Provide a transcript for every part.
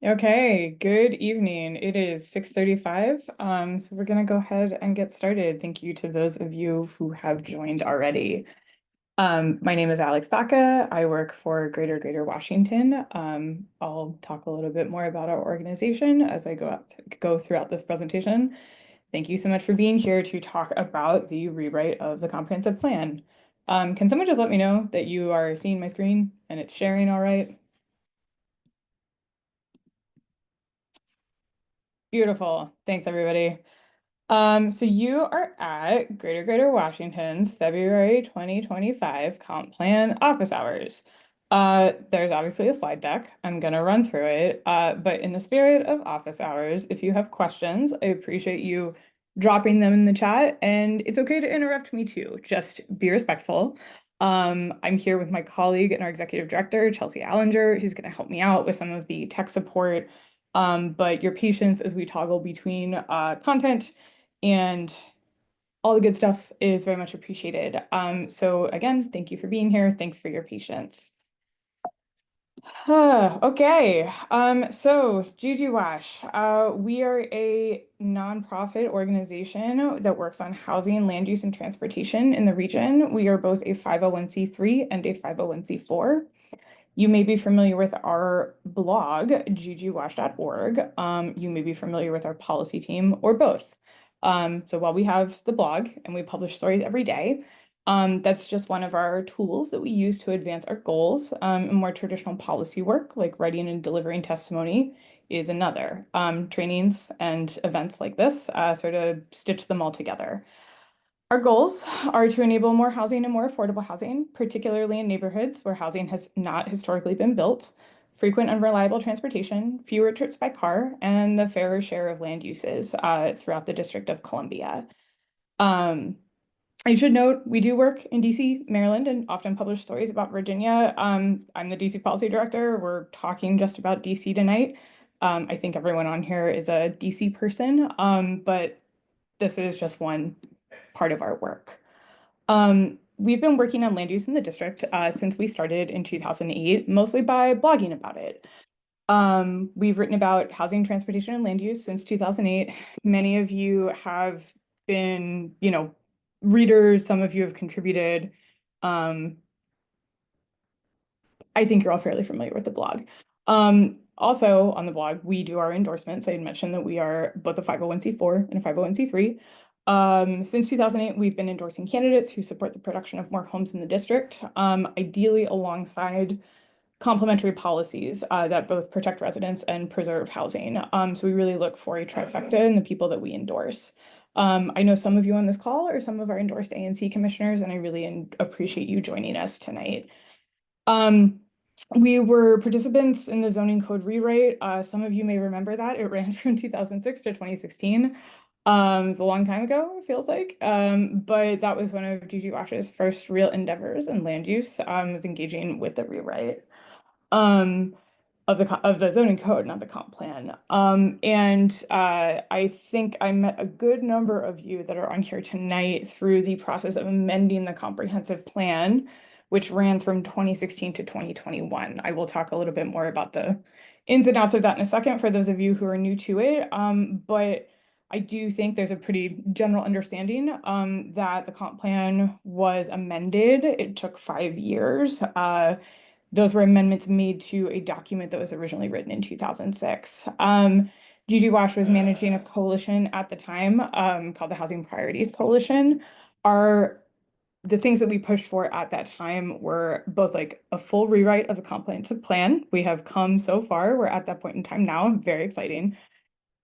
Okay, good evening. It is 6:35. So we're gonna go ahead and get started. Thank you to those of you who have joined already. My name is Alex Baca. I work for Greater Washington. I'll talk a little bit more about our organization as I go throughout this presentation. Thank you so much for being here to talk about the rewrite of the comprehensive plan. Can someone just let me know that you are seeing my screen and it's sharing all right? Beautiful. Thanks, everybody. So you are at Greater Washington's February 2025 comp plan office hours. There's obviously a slide deck. I'm gonna run through it. But in the spirit of office hours, if you have questions, I appreciate you dropping them in the chat, and it's okay to interrupt me too. Just be respectful. I'm here with my colleague and our executive director, Chelsea Allinger, who's gonna help me out with some of the tech support. But your patience as we toggle between content and all the good stuff is very much appreciated. So again, thank you for being here. Thanks for your patience. Okay, so GGWash, we are a nonprofit organization that works on housing, land use, and transportation in the region. We are both a 501(c)(3) and a 501(c)(4). You may be familiar with our blog, ggwash.org. You may be familiar with our policy team or both. So while we have the blog and we publish stories every day, that's just one of our tools that we use to advance our goals. And more traditional policy work, like writing and delivering testimony, is another. Trainings and events like this sort of stitch them all together. Our goals are to enable more housing and more affordable housing, particularly in neighborhoods where housing has not historically been built, frequent and reliable transportation, fewer trips by car, and the fairer share of land uses throughout the District of Columbia. I should note we do work in DC, Maryland, and often publish stories about Virginia. I'm the DC policy director. We're talking just about DC tonight. I think everyone on here is a DC person, but this is just one part of our work. We've been working on land use in the district since we started in 2008, mostly by blogging about it. We've written about housing, transportation, and land use since 2008. Many of you have been, readers. Some of you have contributed. Um, I think you're all fairly familiar with the blog. Also on the blog, we do our endorsements. I had mentioned that we are both a 501(c)(4) and a 501(c)(3). Since 2008, we've been endorsing candidates who support the production of more homes in the district, ideally alongside complementary policies that both protect residents and preserve housing. So we really look for a trifecta in the people that we endorse. I know some of you on this call are some of our endorsed ANC commissioners, and I really appreciate you joining us tonight. We were participants in the zoning code rewrite. Some of you may remember that. It ran from 2006 to 2016. It was a long time ago, it feels like. But that was one of GGWash's first real endeavors in land use, was engaging with the rewrite of the zoning code, not the comp plan. I think I met a good number of you that are on here tonight through the process of amending the comprehensive plan, which ran from 2016 to 2021. I will talk a little bit more about the ins and outs of that in a second for those of you who are new to it. But I do think there's a pretty general understanding that the comp plan was amended. It took 5 years. Those were amendments made to a document that was originally written in 2006. GGWash was managing a coalition at the time called the Housing Priorities Coalition. The things that we pushed for at that time were both like a full rewrite of the comprehensive plan. We have come so far. We're at that point in time now, very exciting,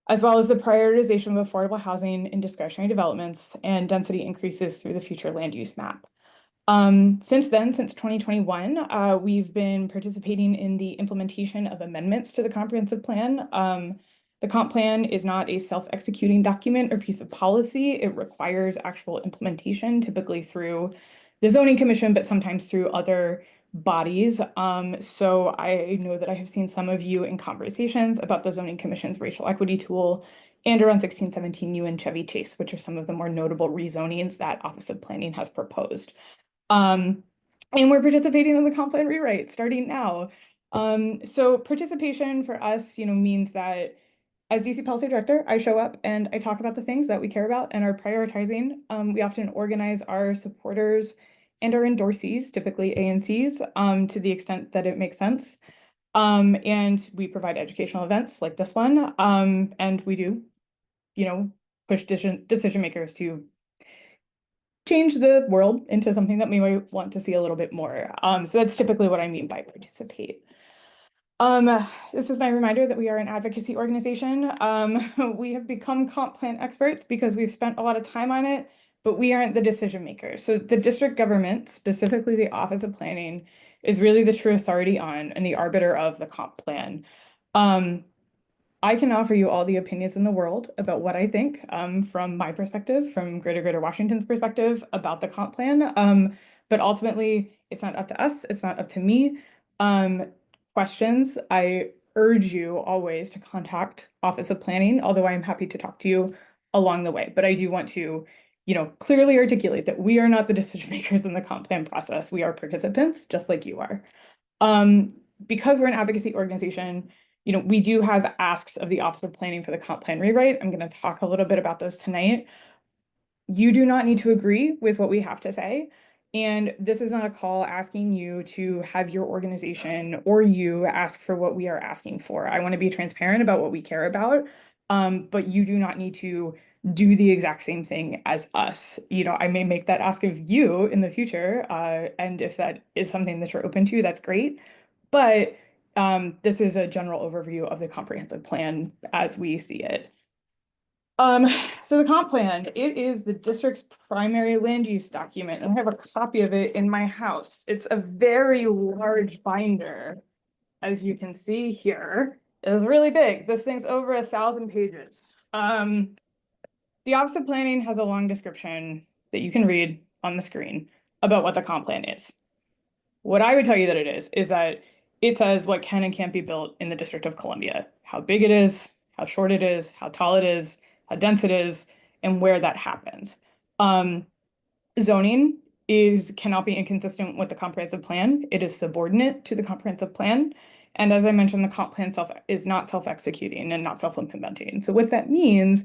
as well as the prioritization of affordable housing in discretionary developments and density increases through the future land use map. Since then, since 2021, we've been participating in the implementation of amendments to the comprehensive plan. The comp plan is not a self-executing document or piece of policy. It requires actual implementation, typically through the zoning commission, but sometimes through other bodies. So I know that I have seen some of you in conversations about the zoning commission's racial equity tool and around 1617U and Chevy Chase, which are some of the more notable rezonings that Office of Planning has proposed. And we're participating in the comp plan rewrite starting now. So participation for us, means that as DC Policy Director, I show up and I talk about the things that we care about and are prioritizing. We often organize our supporters and our endorsees, typically ANCs, to the extent that it makes sense. And we provide educational events like this one. And we do, push decision makers to change the world into something that we might want to see a little bit more. So that's typically what I mean by participate. Um, this is my reminder that we are an advocacy organization. We have become comp plan experts because we've spent a lot of time on it, but we aren't the decision makers. So the district government, specifically the Office of Planning, is really the true authority on and the arbiter of the comp plan. Um, I can offer you all the opinions in the world about what I think, from my perspective, from Greater Washington's perspective about the comp plan. But ultimately, it's not up to us. It's not up to me. Questions, I urge you always to contact Office of Planning, although I'm happy to talk to you along the way. But I do want to, clearly articulate that we are not the decision makers in the comp plan process. We are participants, just like you are. Um, because we're an advocacy organization, we do have asks of the Office of Planning for the comp plan rewrite. I'm going to talk a little bit about those tonight. You do not need to agree with what we have to say. And this is not a call asking you to have your organization or you ask for what we are asking for. I want to be transparent about what we care about, but you do not need to do the exact same thing as us. I may make that ask of you in the future, and if that is something that you're open to, that's great. But this is a general overview of the comprehensive plan as we see it. Um, so the comp plan, it is the district's primary land use document, and I have a copy of it in my house. It's a very large binder, as you can see here. It's really big. This thing's over 1,000 pages. The Office of Planning has a long description that you can read on the screen about what the comp plan is. What I would tell you that it is that it says what can and can't be built in the District of Columbia, how big it is, how short it is, how tall it is, how dense it is, and where that happens. Zoning cannot be inconsistent with the comprehensive plan. It is subordinate to the comprehensive plan. And as I mentioned, the comp plan is not self-executing and not self-implementing. So what that means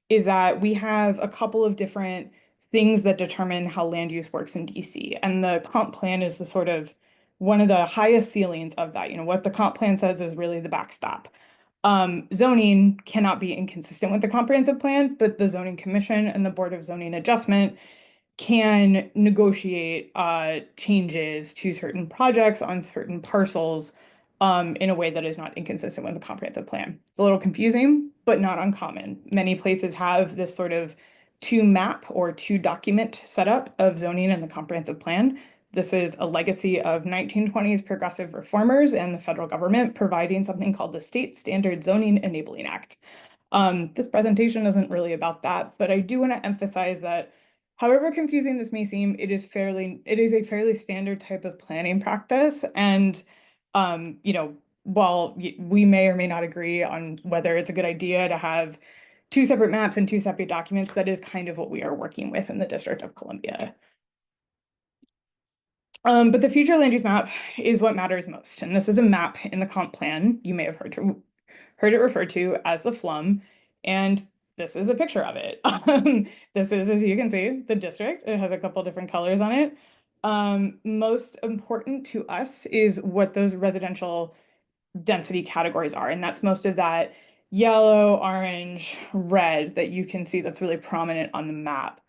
is that we have a couple of different things that determine how land use works in DC. And the comp plan is the sort of one of the highest ceilings of that. What the comp plan says is really the backstop. Zoning cannot be inconsistent with the comprehensive plan, but the Zoning Commission and the Board of Zoning Adjustment can negotiate changes to certain projects on certain parcels in a way that is not inconsistent with the comprehensive plan. It's a little confusing, but not uncommon. Many places have this sort of two map or two document setup of zoning and the comprehensive plan. This is a legacy of 1920s progressive reformers and the federal government providing something called the State Standard Zoning Enabling Act. This presentation isn't really about that, but I do want to emphasize that however confusing this may seem, it is a fairly standard type of planning practice. And, while we may or may not agree on whether it's a good idea to have two separate maps and two separate documents, that is kind of what we are working with in the District of Columbia. But the future land use map is what matters most. And this is a map in the comp plan. You may have heard it referred to as the FLUM. And this is a picture of it. This is, as you can see, the district. It has a couple different colors on it. Most important to us is what those residential density categories are. And that's most of that yellow, orange, red that you can see that's really prominent on the map.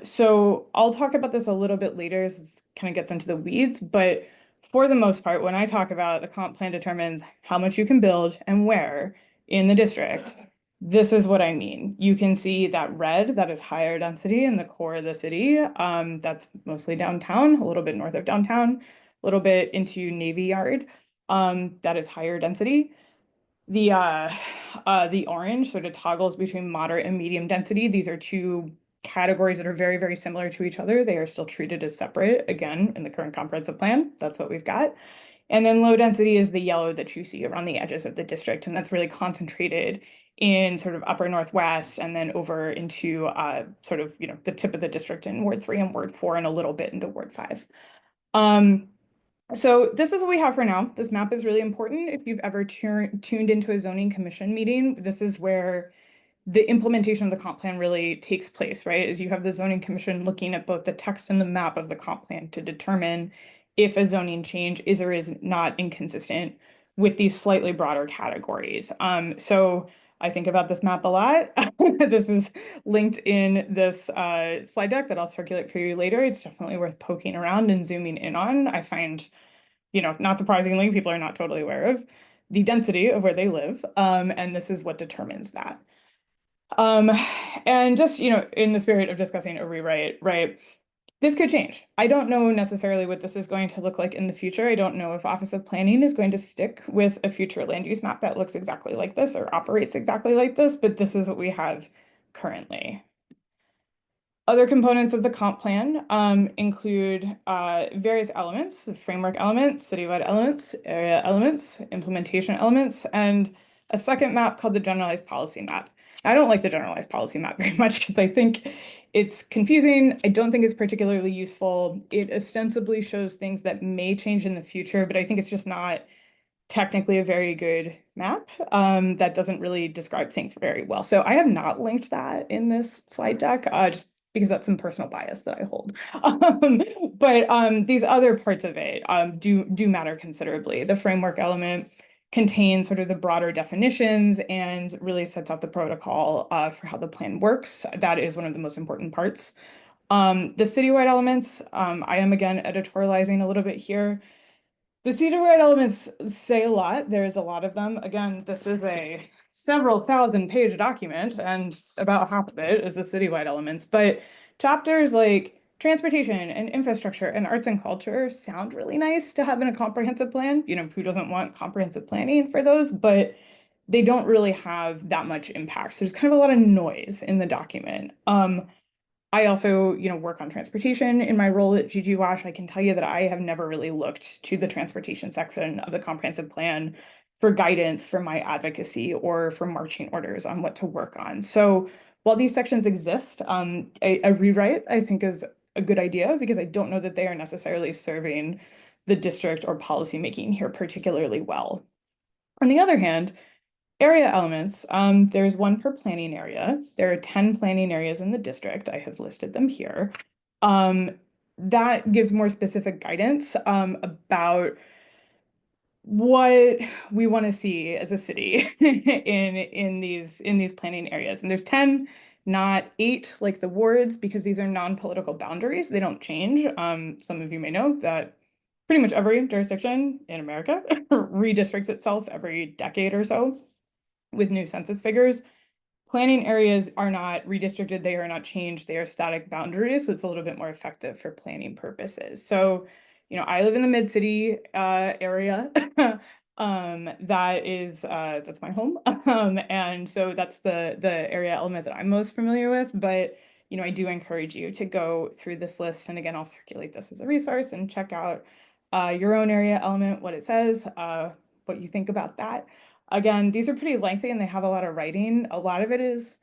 So I'll talk about this a little bit later as this kind of gets into the weeds, but for the most part, when I talk about the comp plan determines how much you can build and where in the district, this is what I mean. You can see that red, that is higher density in the core of the city. That's mostly downtown, a little bit north of downtown, a little bit into Navy Yard. That is higher density. The orange sort of toggles between moderate and medium density. These are two categories that are very, very similar to each other. They are still treated as separate, again, in the current comprehensive plan. That's what we've got. And then low density is the yellow that you see around the edges of the district. And that's really concentrated in sort of upper northwest and then over into sort of, the tip of the district in Ward 3 and Ward 4 and a little bit into Ward 5. So this is what we have for now. This map is really important. If you've ever tuned into a zoning commission meeting, this is where the implementation of the comp plan really takes place, right? Is you have the zoning commission looking at both the text and the map of the comp plan to determine if a zoning change is or is not inconsistent with these slightly broader categories. So I think about this map a lot. This is linked in this slide deck that I'll circulate for you later. It's definitely worth poking around and zooming in on. I find, not surprisingly, people are not totally aware of the density of where they live. And this is what determines that. Um, and just, in the spirit of discussing a rewrite, right? This could change. I don't know necessarily what this is going to look like in the future. I don't know if Office of Planning is going to stick with a future land use map that looks exactly like this or operates exactly like this, but this is what we have currently. Other components of the comp plan include various elements, the framework elements, citywide elements, area elements, implementation elements, and a second map called the generalized policy map. I don't like the generalized policy map very much because I think it's confusing. I don't think it's particularly useful. It ostensibly shows things that may change in the future, but I think it's just not technically a very good map that doesn't really describe things very well. So I have not linked that in this slide deck, just because that's some personal bias that I hold. But these other parts of it do matter considerably. The framework element contains sort of the broader definitions and really sets out the protocol for how the plan works. That is one of the most important parts. The citywide elements, I am again editorializing a little bit here. The citywide elements say a lot. There's a lot of them. Again, this is a several thousand page document, and about half of it is the citywide elements. But chapters like transportation and infrastructure and arts and culture sound really nice to have in a comprehensive plan. Who doesn't want comprehensive planning for those? But they don't really have that much impact. So there's kind of a lot of noise in the document. I also, work on transportation in my role at GGWash. I can tell you that I have never really looked to the transportation section of the comprehensive plan for guidance for my advocacy or for marching orders on what to work on. So while these sections exist, a rewrite I think is a good idea because I don't know that they are necessarily serving the district or policymaking here particularly well. On the other hand, area elements, there's one per planning area. There are 10 planning areas in the district. I have listed them here. That gives more specific guidance about what we want to see as a city in these planning areas. And there's 10, not 8 like the wards, because these are non-political boundaries. They don't change. Some of you may know that pretty much every jurisdiction in America redistricts itself every decade or so with new census figures. Planning areas are not redistricted, they are not changed, they are static boundaries, so it's a little bit more effective for planning purposes. So, I live in the mid-city area. That's my home. And so that's the area element that I'm most familiar with. But I do encourage you to go through this list. And again, I'll circulate this as a resource and check out your own area element, what it says, what you think about that. Again, these are pretty lengthy and they have a lot of writing. A lot of it is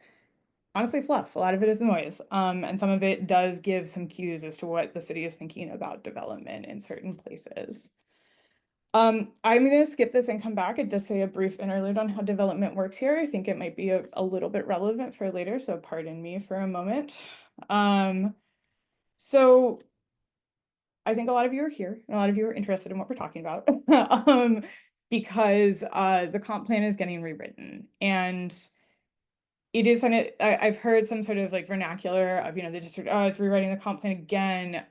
honestly fluff. A lot of it is noise. And some of it does give some cues as to what the city is thinking about development in certain places. I'm going to skip this and come back. It does say a brief interlude on how development works here. I think it might be a little bit relevant for later, so pardon me for a moment. So I think a lot of you are here, and a lot of you are interested in what we're talking about, because the comp plan is getting rewritten, and it is I've heard some sort of like vernacular of, the district, oh, it's rewriting the comp plan again.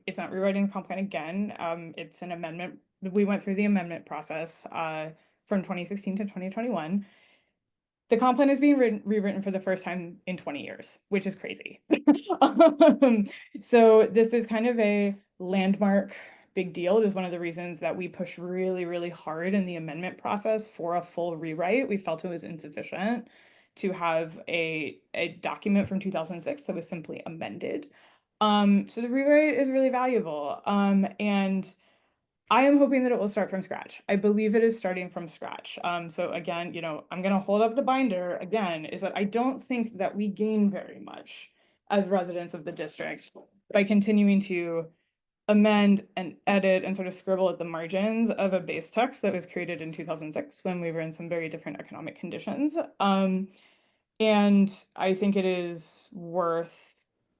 It's not rewriting the comp plan again. It's an amendment. We went through the amendment process from 2016 to 2021. The comp plan is being rewritten for the first time in 20 years, which is crazy. So this is kind of a landmark big deal. It is one of the reasons that we pushed really, really hard in the amendment process for a full rewrite. We felt it was insufficient to have a document from 2006 that was simply amended. So the rewrite is really valuable. And I am hoping that it will start from scratch. I believe it is starting from scratch. So again, I'm going to hold up the binder again, is that I don't think that we gain very much as residents of the district by continuing to amend and edit and sort of scribble at the margins of a base text that was created in 2006 when we were in some very different economic conditions. And I think it is worth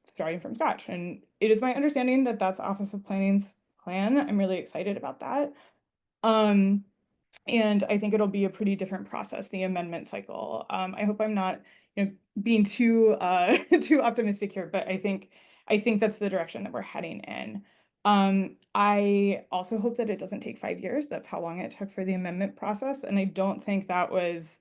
starting from scratch. And it is my understanding that that's Office of Planning's plan. I'm really excited about that. Um, and I think it'll be a pretty different process, the amendment cycle. I hope I'm not, being too too optimistic here, but I think that's the direction that we're heading in. I also hope that it doesn't take 5 years. That's how long it took for the amendment process, and I don't think that was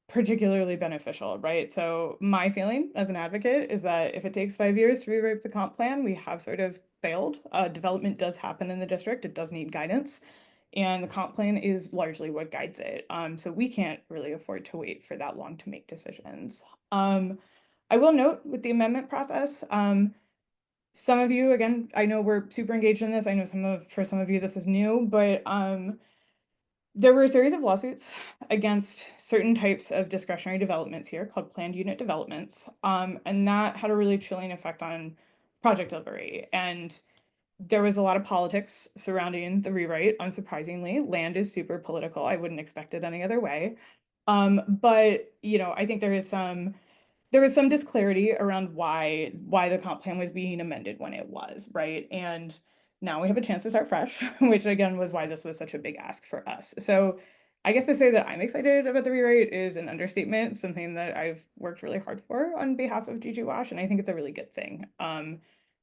particularly beneficial, right? So my feeling as an advocate is that if it takes 5 years to rewrite the comp plan, we have sort of failed. Development does happen in the district. It does need guidance. And the comp plan is largely what guides it. So we can't really afford to wait for that long to make decisions. I will note with the amendment process, some of you, again, I know we're super engaged in this. I know for some of you this is new, but there were a series of lawsuits against certain types of discretionary developments here called planned unit developments. And that had a really chilling effect on project delivery. And there was a lot of politics surrounding the rewrite, unsurprisingly. Land is super political. I wouldn't expect it any other way. But I think there was some disclarity around why the comp plan was being amended when it was, right? And now we have a chance to start fresh, which again was why this was such a big ask for us. So I guess to say that I'm excited about the rewrite is an understatement, something that I've worked really hard for on behalf of GGWash, and I think it's a really good thing.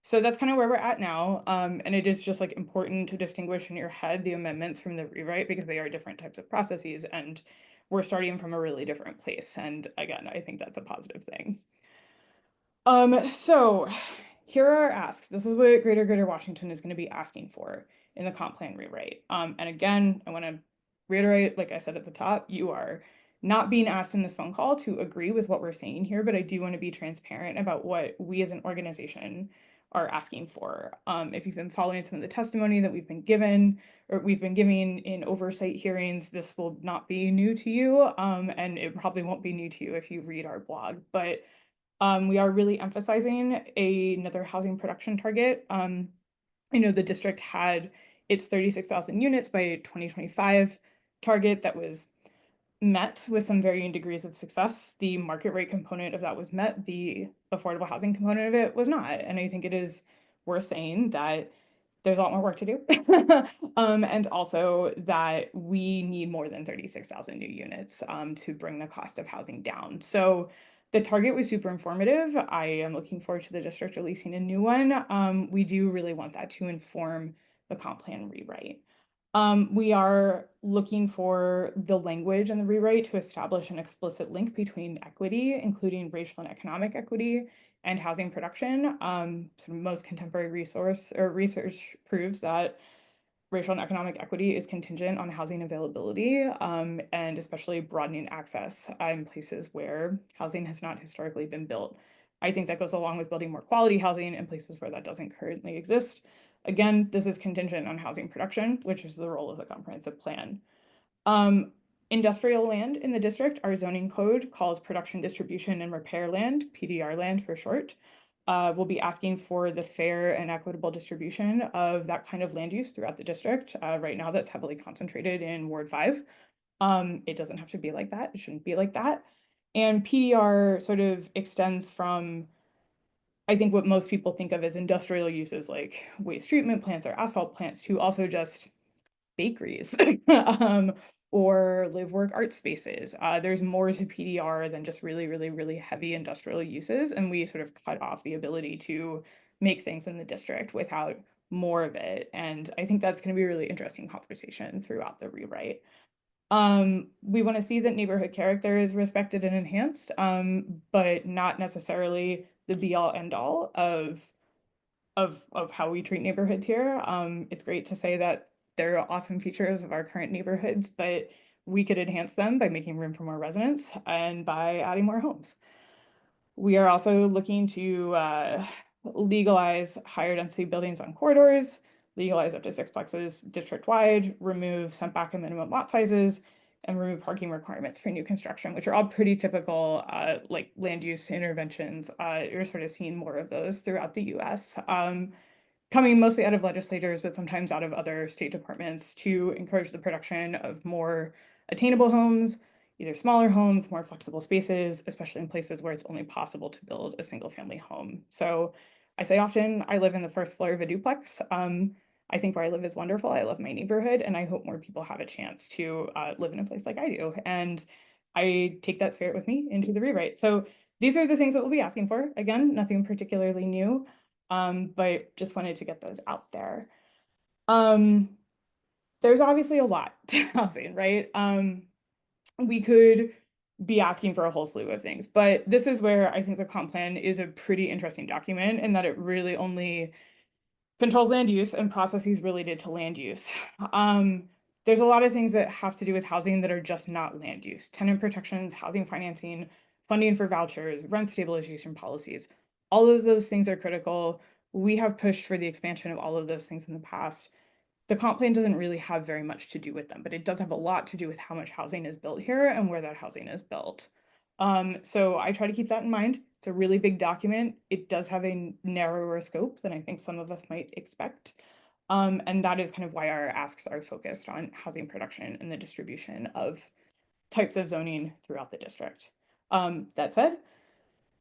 So that's kind of where we're at now. And it is just like important to distinguish in your head the amendments from the rewrite because they are different types of processes and we're starting from a really different place. And again, I think that's a positive thing. So here are our asks. This is what Greater Washington is going to be asking for in the comp plan rewrite. And again, I want to reiterate, like I said at the top, you are not being asked in this phone call to agree with what we're saying here, but I do want to be transparent about what we as an organization are asking for. If you've been following some of the testimony that we've been given or we've been giving in oversight hearings, this will not be new to you, and it probably won't be new to you if you read our blog, but we are really emphasizing another housing production target. I know the district had its 36,000 units by 2025 target that was met with some varying degrees of success. The market rate component of that was met. The affordable housing component of it was not. And I think it is worth saying that there's a lot more work to do. And also that we need more than 36,000 new units to bring the cost of housing down. So the target was super informative. I am looking forward to the district releasing a new one. We do really want that to inform the comp plan rewrite. We are looking for the language in the rewrite to establish an explicit link between equity, including racial and economic equity, and housing production. Sort of most contemporary research proves that racial and economic equity is contingent on housing availability, and especially broadening access in places where housing has not historically been built. I think that goes along with building more quality housing in places where that doesn't currently exist. Again, this is contingent on housing production, which is the role of the comprehensive plan. Industrial land in the district, our zoning code calls production, distribution, and repair land, PDR land for short. We'll be asking for the fair and equitable distribution of that kind of land use throughout the district. Right now, that's heavily concentrated in Ward 5. It doesn't have to be like that. It shouldn't be like that. And PDR sort of extends from, I think, what most people think of as industrial uses like waste treatment plants or asphalt plants to also just bakeries or live work art spaces. There's more to PDR than just really, really, really heavy industrial uses. And we sort of cut off the ability to make things in the district without more of it. And I think that's going to be a really interesting conversation throughout the rewrite. We want to see that neighborhood character is respected and enhanced, but not necessarily the be all end all of how we treat neighborhoods here. It's great to say that there are awesome features of our current neighborhoods, but we could enhance them by making room for more residents and by adding more homes. We are also looking to legalize higher density buildings on corridors, legalize up to sixplexes district-wide, remove setback and minimum lot sizes, and remove parking requirements for new construction, which are all pretty typical like land use interventions. You're sort of seeing more of those throughout the US. coming mostly out of legislators, but sometimes out of other state departments, to encourage the production of more attainable homes, either smaller homes, more flexible spaces, especially in places where it's only possible to build a single family home. So I say often, I live in the first floor of a duplex. I think where I live is wonderful. I love my neighborhood, and I hope more people have a chance to live in a place like I do. And I take that spirit with me into the rewrite. So these are the things that we'll be asking for. Again, nothing particularly new, but just wanted to get those out there. There's obviously a lot to housing, right? We could be asking for a whole slew of things, but this is where I think the comp plan is a pretty interesting document in that it really only controls land use and processes related to land use. There's a lot of things that have to do with housing that are just not land use: tenant protections, housing financing, funding for vouchers, rent stabilization policies. All of those things are critical. We have pushed for the expansion of all of those things in the past. The comp plan doesn't really have very much to do with them, but it does have a lot to do with how much housing is built here and where that housing is built. So I try to keep that in mind. It's a really big document. It does have a narrower scope than I think some of us might expect. And that is kind of why our asks are focused on housing production and the distribution of types of zoning throughout the district. That said,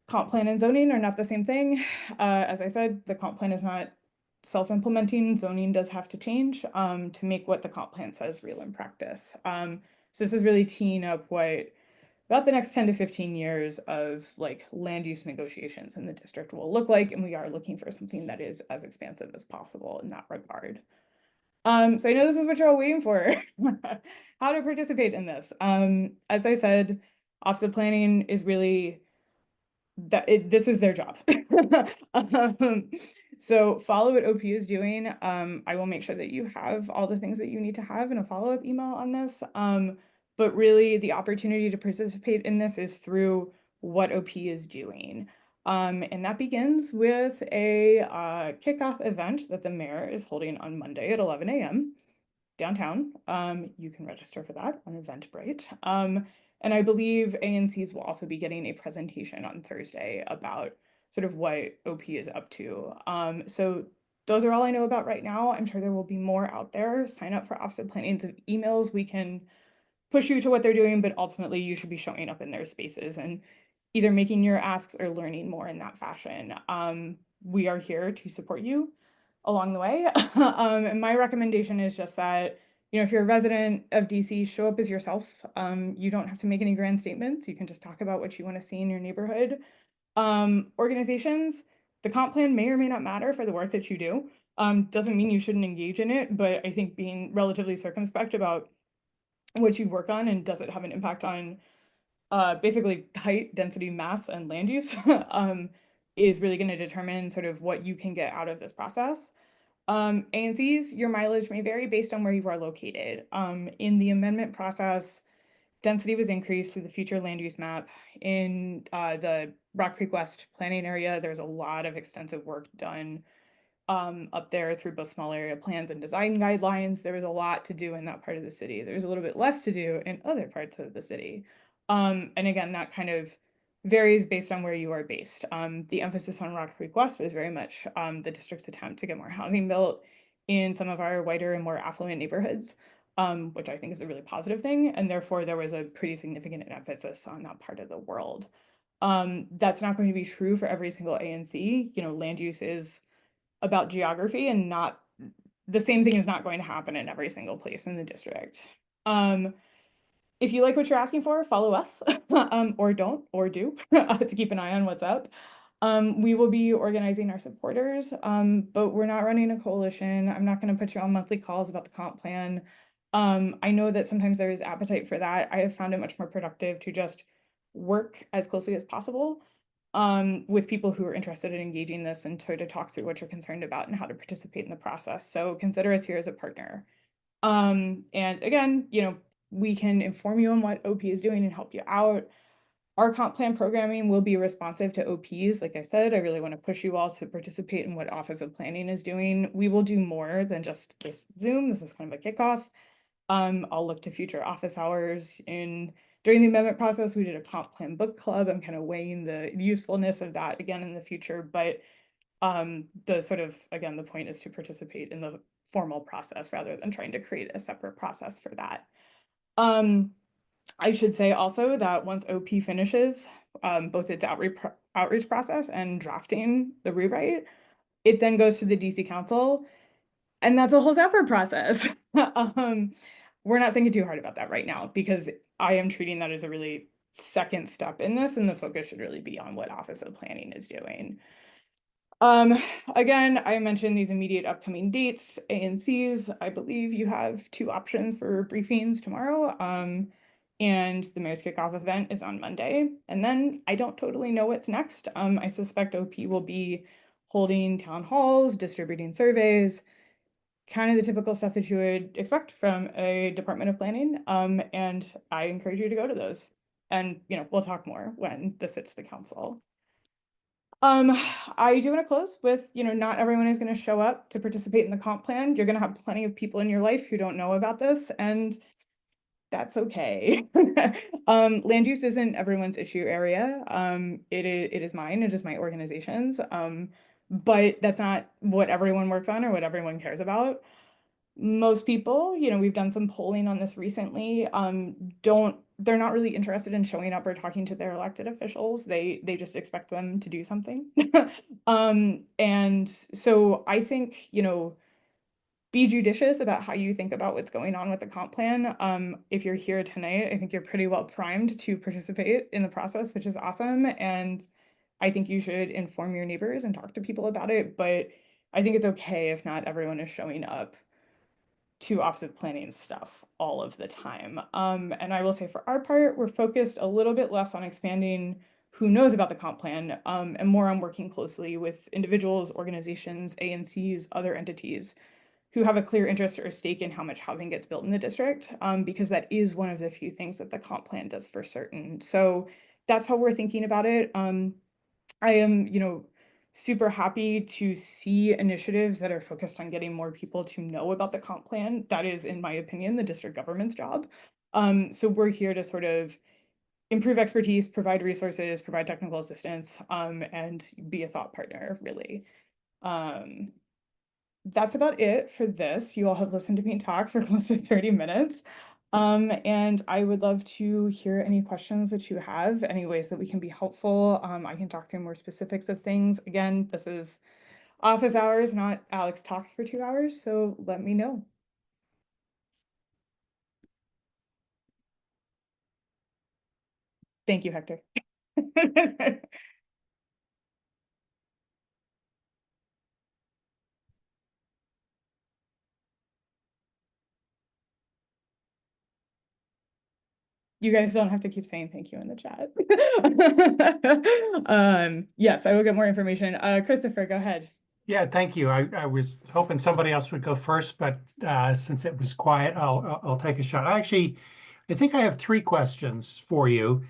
comp plan and zoning are not the same thing. As I said, the comp plan is not self-implementing. Zoning does have to change to make what the comp plan says real in practice. So this is really teeing up what about the next 10 to 15 years of like land use negotiations in the district will look like, and we are looking for something that is as expansive as possible in that regard. So I know this is what you're all waiting for, how to participate in this. As I said, Office of Planning is really this is their job. um, so follow what OP is doing. I will make sure that you have all the things that you need to have in a follow-up email on this. But really the opportunity to participate in this is through what OP is doing. And that begins with a kickoff event that the mayor is holding on Monday at 11 a.m. downtown. You can register for that on Eventbrite. And I believe ANCs will also be getting a presentation on Thursday about sort of what OP is up to. So those are all I know about right now. I'm sure there will be more out there. Sign up for Office of Planning's emails. We can push you to what they're doing, but ultimately you should be showing up in their spaces and either making your asks or learning more in that fashion. We are here to support you along the way. And my recommendation is just that, you know, if you're a resident of DC, show up as yourself. You don't have to make any grand statements. You can just talk about what you want to see in your neighborhood. Organizations, the comp plan may or may not matter for the work that you do. Doesn't mean you shouldn't engage in it, but I think being relatively circumspect about what you work on and does it have an impact on basically height, density, mass, and land use is really going to determine sort of what you can get out of this process. ANCs, your mileage may vary based on where you are located. In the amendment process, density was increased through the future land use map. In the Rock Creek West planning area, there's a lot of extensive work done up there through both small area plans and design guidelines. There was a lot to do in that part of the city. There's a little bit less to do in other parts of the city. And again, that kind of varies based on where you are based. The emphasis on Rock Creek West was very much the district's attempt to get more housing built in some of our whiter and more affluent neighborhoods, which I think is a really positive thing. And therefore, there was a pretty significant emphasis on that part of the world. That's not going to be true for every single ANC. You know, land use is about geography, and not the same thing is not going to happen in every single place in the district. If you like what you're asking for, follow us, or don't, or do, to keep an eye on what's up. We will be organizing our supporters, but we're not running a coalition. I'm not going to put you on monthly calls about the comp plan. I know that sometimes there is appetite for that. I have found it much more productive to just work as closely as possible with people who are interested in engaging this and to talk through what you're concerned about and how to participate in the process. So consider us here as a partner. And again, you know, we can inform you on what OP is doing and help you out. Our comp plan programming will be responsive to OPs. Like I said, I really want to push you all to participate in what Office of Planning is doing. We will do more than just this Zoom. This is kind of a kickoff. I'll look to future office hours. During the amendment process, we did a comp plan book club. I'm kind of weighing the usefulness of that again in the future, but The sort of, again, the point is to participate in the formal process rather than trying to create a separate process for that. I should say also that once OP finishes, both its outreach process and drafting the rewrite, it then goes to the DC Council, and that's a whole separate process. We're not thinking too hard about that right now because I am treating that as a really second step in this, and the focus should really be on what Office of Planning is doing. Again, I mentioned these immediate upcoming dates, ANCs. I believe you have two options for briefings tomorrow. And the mayor's kickoff event is on Monday. And then I don't totally know what's next. I suspect OP will be holding town halls, distributing surveys, kind of the typical stuff that you would expect from a Department of Planning. And I encourage you to go to those. And, we'll talk more when this hits the council. I do want to close with, not everyone is going to show up to participate in the comp plan. You're going to have plenty of people in your life who don't know about this, and that's okay. Land use isn't everyone's issue area. It is mine, it is my organization's. But that's not what everyone works on or what everyone cares about. Most people, we've done some polling on this recently, they're not really interested in showing up or talking to their elected officials. They just expect them to do something. And so I think, be judicious about how you think about what's going on with the comp plan. If you're here tonight, I think you're pretty well primed to participate in the process, which is awesome. And I think you should inform your neighbors and talk to people about it. But I think it's okay if not everyone is showing up to Office of Planning stuff all of the time. And I will say for our part, we're focused a little bit less on expanding who knows about the comp plan, and more on working closely with individuals, organizations, ANCs, other entities who have a clear interest or stake in how much housing gets built in the district, because that is one of the few things that the comp plan does for certain. So that's how we're thinking about it. I am, super happy to see initiatives that are focused on getting more people to know about the comp plan. That is, in my opinion, the district government's job. So we're here to sort of improve expertise, provide resources, provide technical assistance, and be a thought partner, really. That's about it for this. You all have listened to me talk for close to 30 minutes. And I would love to hear any questions that you have, any ways that we can be helpful. I can talk through more specifics of things. Again, this is office hours, not Alex talks for 2 hours, so let me know. Thank you, Hector. You guys don't have to keep saying thank you in the chat. Yes, I will get more information. Christopher, go ahead. Yeah, thank you. I was hoping somebody else would go first, but since it was quiet, I'll take a shot. I think I have three questions for you.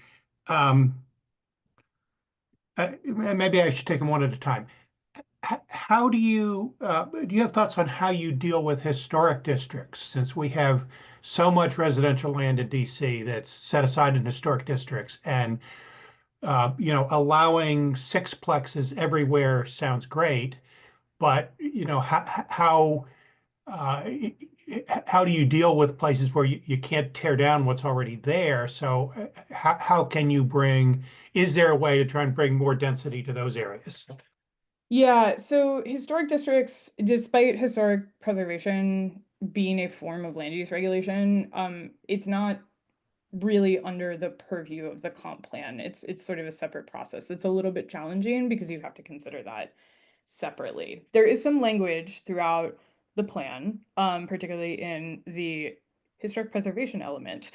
Maybe I should take them one at a time. How do you have thoughts on how you deal with historic districts, since we have so much residential land in DC that's set aside in historic districts, and allowing sixplexes everywhere sounds great, but uh, how do you deal with places where you can't tear down what's already there? So how can you is there a way to try and bring more density to those areas? Yeah, so historic districts, despite historic preservation being a form of land use regulation, it's not really under the purview of the comp plan. It's sort of a separate process. It's a little bit challenging because you have to consider that separately. There is some language throughout the plan, particularly in the historic preservation element,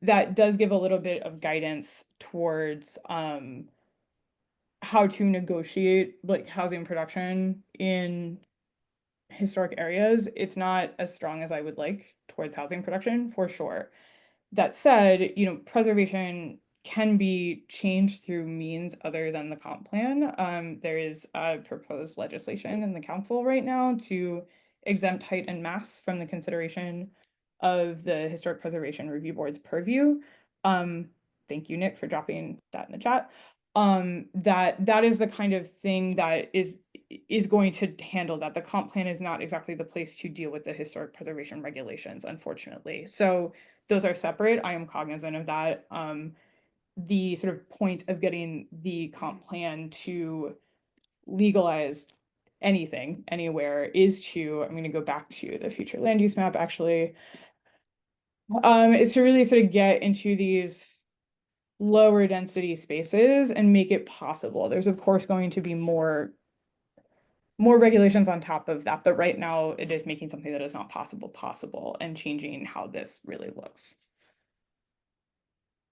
that does give a little bit of guidance towards how to negotiate like housing production in historic areas. It's not as strong as I would like towards housing production, for sure. That said, preservation can be changed through means other than the comp plan. There is a proposed legislation in the council right now to exempt height and mass from the consideration of the Historic Preservation Review Board's purview. Thank you, Nick, for dropping that in the chat. that is the kind of thing that is going to handle that. The comp plan is not exactly the place to deal with the historic preservation regulations, unfortunately. So those are separate. I am cognizant of that. The sort of point of getting the comp plan to legalize anything anywhere is to, I'm going to go back to the future land use map actually, is to really sort of get into these lower density spaces and make it possible. There's of course going to be more regulations on top of that, but right now it is making something that is not possible and changing how this really looks.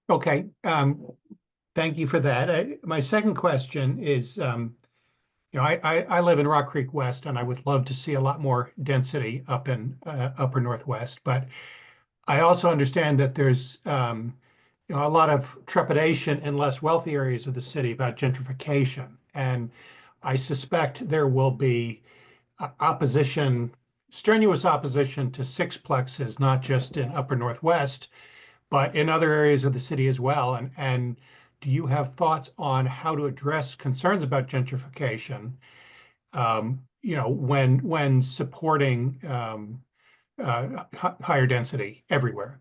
Okay, thank you for that. My second question is, I live in Rock Creek West, and I would love to see a lot more density up in Upper Northwest. But I also understand that there's a lot of trepidation in less wealthy areas of the city about gentrification, and I suspect there will be opposition, strenuous opposition to sixplexes, not just in Upper Northwest, but in other areas of the city as well. And do you have thoughts on how to address concerns about gentrification? When supporting higher density everywhere.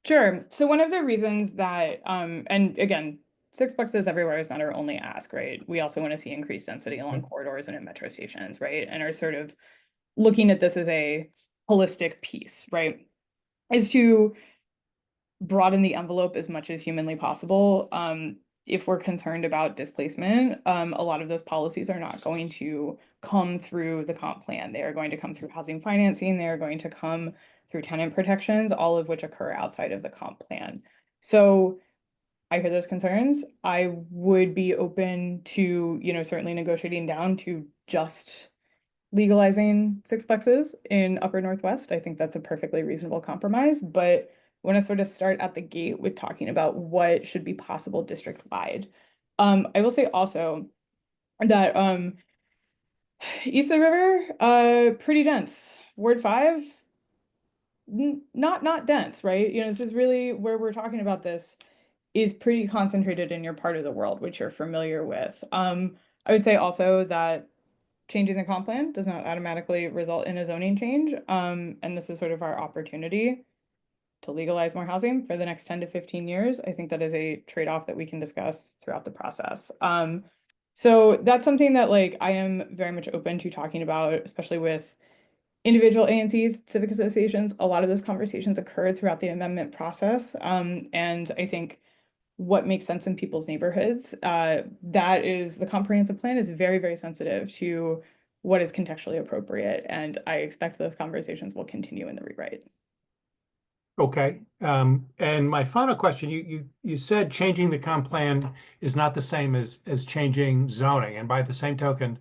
Sure. So one of the reasons that, and again, sixplexes everywhere is not our only ask, right? We also want to see increased density along corridors and in metro stations, right? And are sort of looking at this as a holistic piece, right? Is to broaden the envelope as much as humanly possible. If we're concerned about displacement, a lot of those policies are not going to come through the comp plan. They are going to come through housing financing. They are going to come through tenant protections, all of which occur outside of the comp plan. So I hear those concerns. I would be open to, certainly negotiating down to just legalizing sixplexes in Upper Northwest. I think that's a perfectly reasonable compromise, but I want to sort of start at the gate with talking about what should be possible district-wide. I will say also that east of the river, pretty dense. Ward 5, not dense, right? This is really where we're talking about this is pretty concentrated in your part of the world, which you're familiar with. I would say also that changing the comp plan does not automatically result in a zoning change. And this is sort of our opportunity to legalize more housing for the next 10 to 15 years. I think that is a trade-off that we can discuss throughout the process. So that's something that I am very much open to talking about, especially with individual ANCs, civic associations. A lot of those conversations occurred throughout the amendment process. And I think what makes sense in people's neighborhoods. That is the comprehensive plan is very, very sensitive to what is contextually appropriate. And I expect those conversations will continue in the rewrite. Okay. And my final question, you said changing the comp plan is not the same as changing zoning. And by the same token,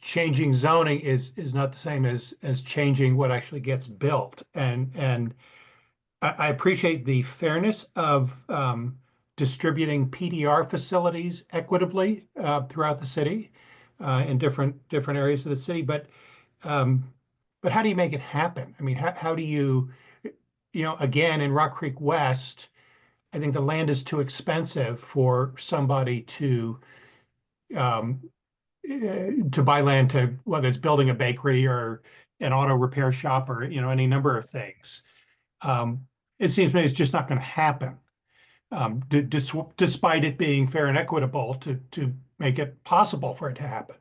changing zoning is not the same as changing what actually gets built. And I appreciate the fairness of distributing PDR facilities equitably throughout the city in different areas of the city. But how do you make it happen? I mean, how do you, again, in Rock Creek West, I think the land is too expensive for somebody um, to buy land to whether it's building a bakery or an auto repair shop or any number of things. Um, it seems to me it's just not going to happen, despite it being fair and equitable to make it possible for it to happen.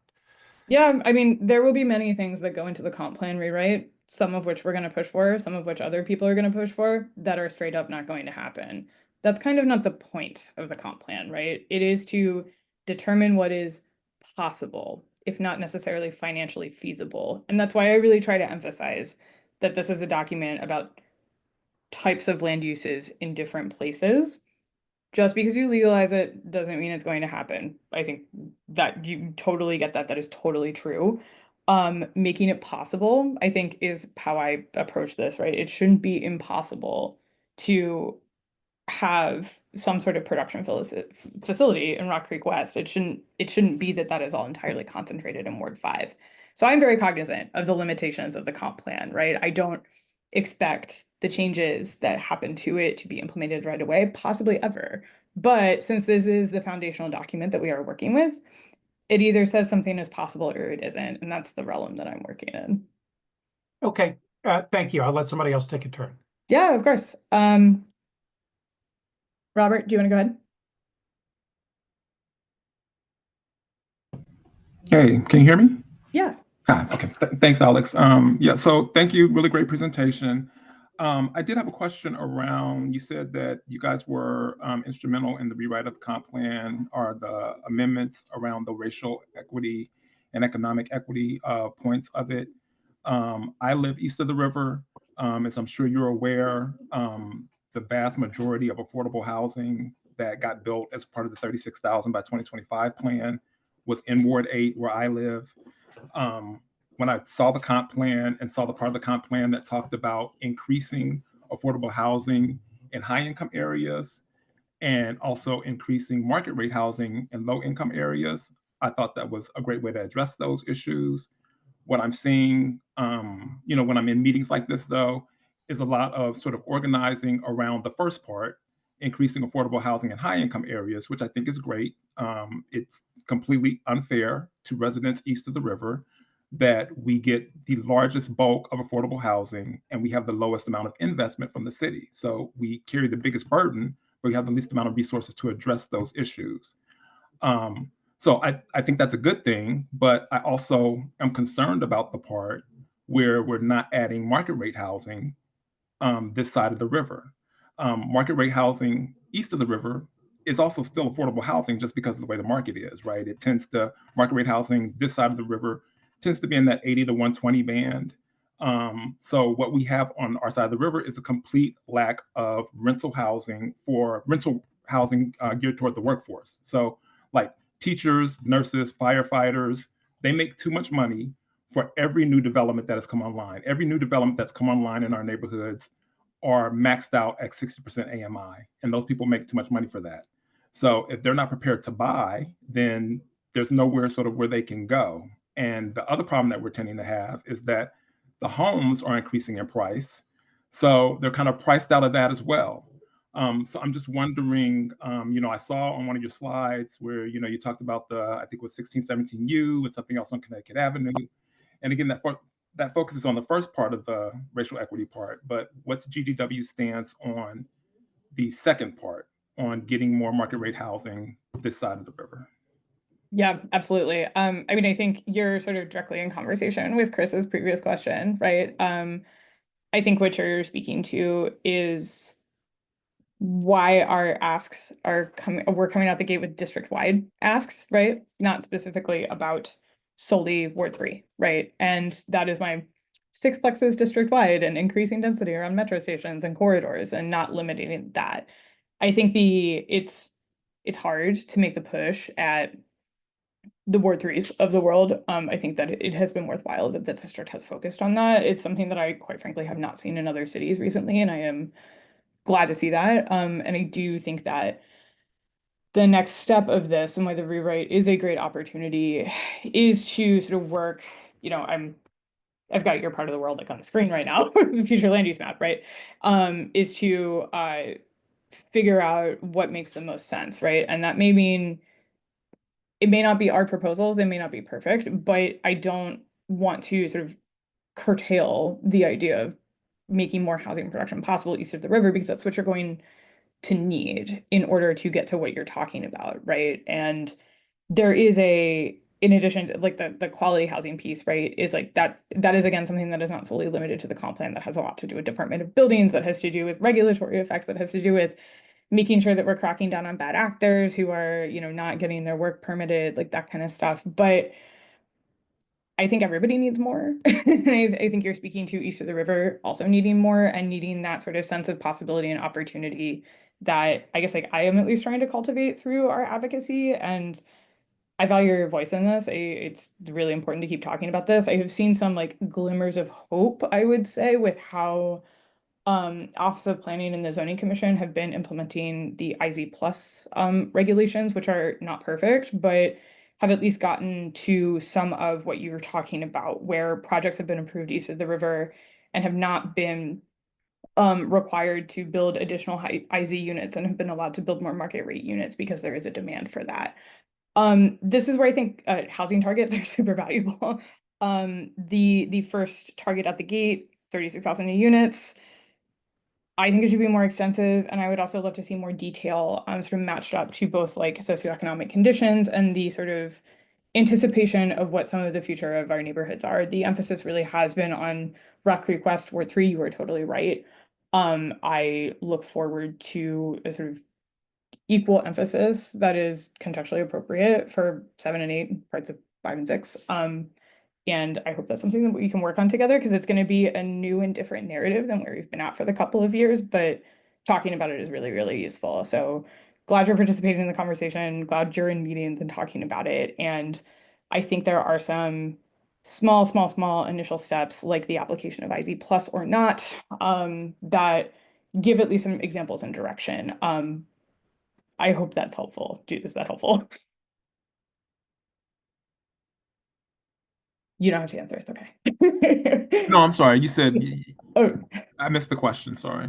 Yeah, I mean, there will be many things that go into the comp plan rewrite, some of which we're going to push for, some of which other people are going to push for, that are straight up not going to happen. That's kind of not the point of the comp plan, right? It is to determine what is possible, if not necessarily financially feasible. And that's why I really try to emphasize that this is a document about types of land uses in different places. Just because you legalize it doesn't mean it's going to happen. I think that you totally get that. That is totally true. Making it possible, I think, is how I approach this, right? It shouldn't be impossible to have some sort of production facility in Rock Creek West. It shouldn't be that that is all entirely concentrated in Ward 5. So I'm very cognizant of the limitations of the comp plan, right? I don't expect the changes that happen to it to be implemented right away, possibly ever. But since this is the foundational document that we are working with, it either says something is possible or it isn't. And that's the realm that I'm working in. Okay, thank you. I'll let somebody else take a turn. Yeah, of course. Robert, do you want to go ahead? Hey, can you hear me? Yeah. Okay. Thanks, Alex. Yeah, so thank you. Really great presentation. I did have a question around, you said that you guys were instrumental in the rewrite of the comp plan or the amendments around the racial equity and economic equity points of it. I live east of the river. As I'm sure you're aware, the vast majority of affordable housing that got built as part of the 36,000 by 2025 plan was in Ward 8 where I live. um, when I saw the comp plan and saw the part of the comp plan that talked about increasing affordable housing in high income areas and also increasing market rate housing in low income areas, I thought that was a great way to address those issues. What I'm seeing, when I'm in meetings like this, though, is a lot of sort of organizing around the first part, increasing affordable housing in high income areas, which I think is great. It's completely unfair to residents east of the river that we get the largest bulk of affordable housing and we have the lowest amount of investment from the city. So we carry the biggest burden, but we have the least amount of resources to address those issues. Um, so I think that's a good thing, but I also am concerned about the part where we're not adding market rate housing this side of the river. Market rate housing east of the river is also still affordable housing just because of the way the market is, right? It tends to, market rate housing this side of the river tends to be in that 80 to 120 band. So what we have on our side of the river is a complete lack of rental housing geared toward the workforce. So like teachers, nurses, firefighters, they make too much money for every new development that has come online. Every new development that's come online in our neighborhoods are maxed out at 60% AMI, and those people make too much money for that. So if they're not prepared to buy, then there's nowhere sort of where they can go. And the other problem that we're tending to have is that the homes are increasing in price. So they're kind of priced out of that as well. So I'm just wondering, I saw on one of your slides where, you talked about I think it was 1617U and something else on Connecticut Avenue. And again, that focuses on the first part of the racial equity part, but what's GGW stance on the second part on getting more market rate housing this side of the river? Yeah, absolutely. I mean, I think you're sort of directly in conversation with Chris's previous question, right? I think what you're speaking to is why our asks we're coming out the gate with district-wide asks, right? Not specifically about solely Ward 3, right? And that is my sixplexes district-wide and increasing density around metro stations and corridors and not limiting that. I think it's hard to make the push at the Ward 3s of the world. I think that it has been worthwhile that the district has focused on that. It's something that I quite frankly have not seen in other cities recently, and I am glad to see that. And I do think that the next step of this and why the rewrite is a great opportunity is to sort of work, I've got your part of the world like on the screen right now, the future land use map, right? Is to figure out what makes the most sense, right? And that may mean it may not be our proposals, they may not be perfect, but I don't want to sort of curtail the idea of making more housing production possible east of the river because that's what you're going to need in order to get to what you're talking about, right? And there is in addition to like the quality housing piece, right, is like that is again something that is not solely limited to the comp plan, that has a lot to do with Department of Buildings, that has to do with regulatory effects, that has to do with making sure that we're cracking down on bad actors who are, not getting their work permitted, like that kind of stuff. But I think everybody needs more. And I think you're speaking to east of the river also needing more and needing that sort of sense of possibility and opportunity that I guess like I am at least trying to cultivate through our advocacy. And I value your voice in this. It's really important to keep talking about this. I have seen some like glimmers of hope, I would say, with how Office of Planning and the Zoning Commission have been implementing the IZ plus regulations, which are not perfect, but have at least gotten to some of what you were talking about, where projects have been approved east of the river and have not been required to build additional IZ units and have been allowed to build more market rate units because there is a demand for that. This is where I think housing targets are super valuable. The first target at the gate, 36,000 units. I think it should be more extensive, and I would also love to see more detail sort of matched up to both like socioeconomic conditions and the sort of anticipation of what some of the future of our neighborhoods are. The emphasis really has been on Rock Creek West, Ward 3, you were totally right. I look forward to a sort of equal emphasis that is contextually appropriate for 7 and 8, parts of 5 and 6. And I hope that's something that we can work on together, because it's going to be a new and different narrative than where we've been at for the couple of years, but talking about it is really, really useful. So glad you're participating in the conversation, glad you're in meetings and talking about it. And I think there are some small initial steps, like the application of IZ plus or not, that give at least some examples and direction. I hope that's helpful. Is that helpful? You don't have to answer. It's okay. No, I'm sorry. You said Oh, I missed the question. Sorry.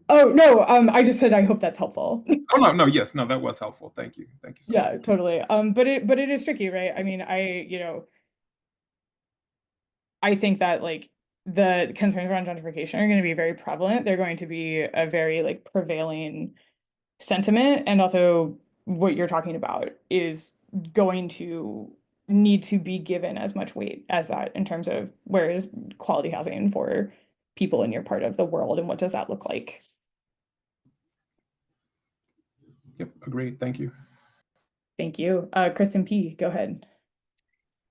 oh no. I just said I hope that's helpful. Oh no, yes, no, that was helpful. Thank you so Yeah, much. totally. But it is tricky, right? I mean, I think that like the concerns around gentrification are going to be very prevalent. They're going to be a very like prevailing sentiment, and also what you're talking about is going to need to be given as much weight as that in terms of where is quality housing for people in your part of the world and what does that look like. Yep, agreed. Thank you. Thank you. Kristen P, go ahead.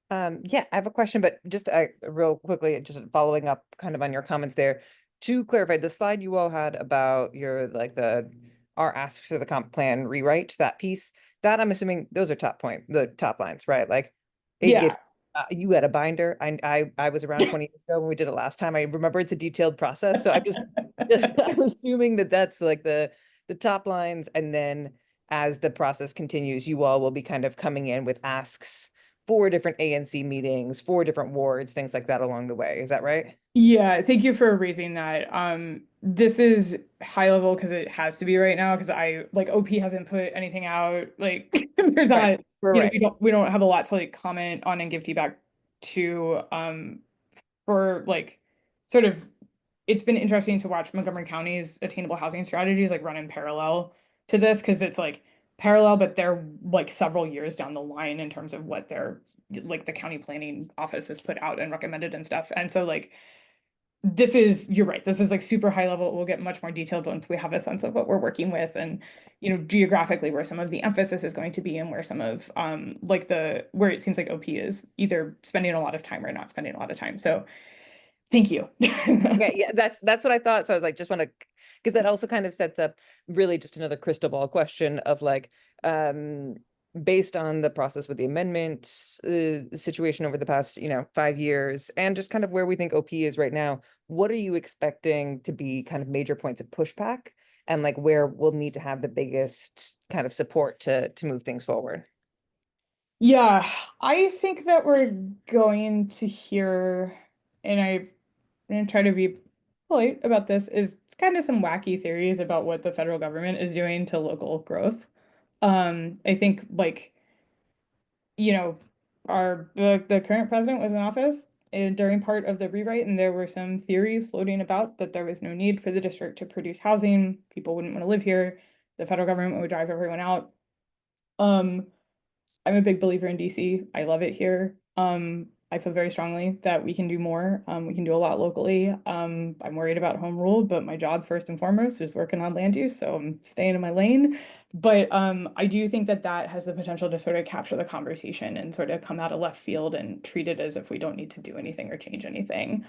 Yeah, I have a question, but just real quickly, just following up kind of on your comments there. To clarify, the slide you all had about your like our asks for the comp plan rewrite, that piece, that I'm assuming those are the top lines, right? Like it Yeah. gets you had a binder. I was around 20 years ago when we did it last time. I remember it's a detailed process. So I'm just I'm assuming that that's like the top lines, and then as the process continues, you all will be kind of coming in with asks for different ANC meetings, for different wards, things like that along the way. Is that right? Yeah, thank you for raising that. This is high level because it has to be right now, because I like OP hasn't put anything out. Like we're not, Right. Right. we don't have a lot to like comment on and give feedback to. For like sort of, it's been interesting to watch Montgomery County's attainable housing strategies like run in parallel to this, because it's like parallel, but they're like several years down the line in terms of what they're like the county planning office has put out and recommended and stuff. And so like this is, you're right, this is like super high level. We'll get much more detailed once we have a sense of what we're working with, and geographically where some of the emphasis is going to be, and where some of like where it seems like OP is either spending a lot of time or not spending a lot of time. So thank you. Okay, yeah, that's what I thought. So I was like, just want to, because that also kind of sets up really just another crystal ball question of like, based on the process with the amendment situation over the past, 5 years, and just kind of where we think OP is right now, what are you expecting to be kind of major points of pushback, and like where we'll need to have the biggest kind of support to move things forward? Yeah, I think that we're going to hear, and I'm going to try to be polite about this, is kind of some wacky theories about what the federal government is doing to local growth. I think like, the current president was in office during part of the rewrite, and there were some theories floating about that there was no need for the district to produce housing. People wouldn't want to live here. The federal government would drive everyone out. Um, I'm a big believer in DC. I love it here. I feel very strongly that we can do more. We can do a lot locally. I'm worried about home rule, but my job first and foremost is working on land use, so I'm staying in my lane. But I do think that that has the potential to sort of capture the conversation and sort of come out of left field and treat it as if we don't need to do anything or change anything.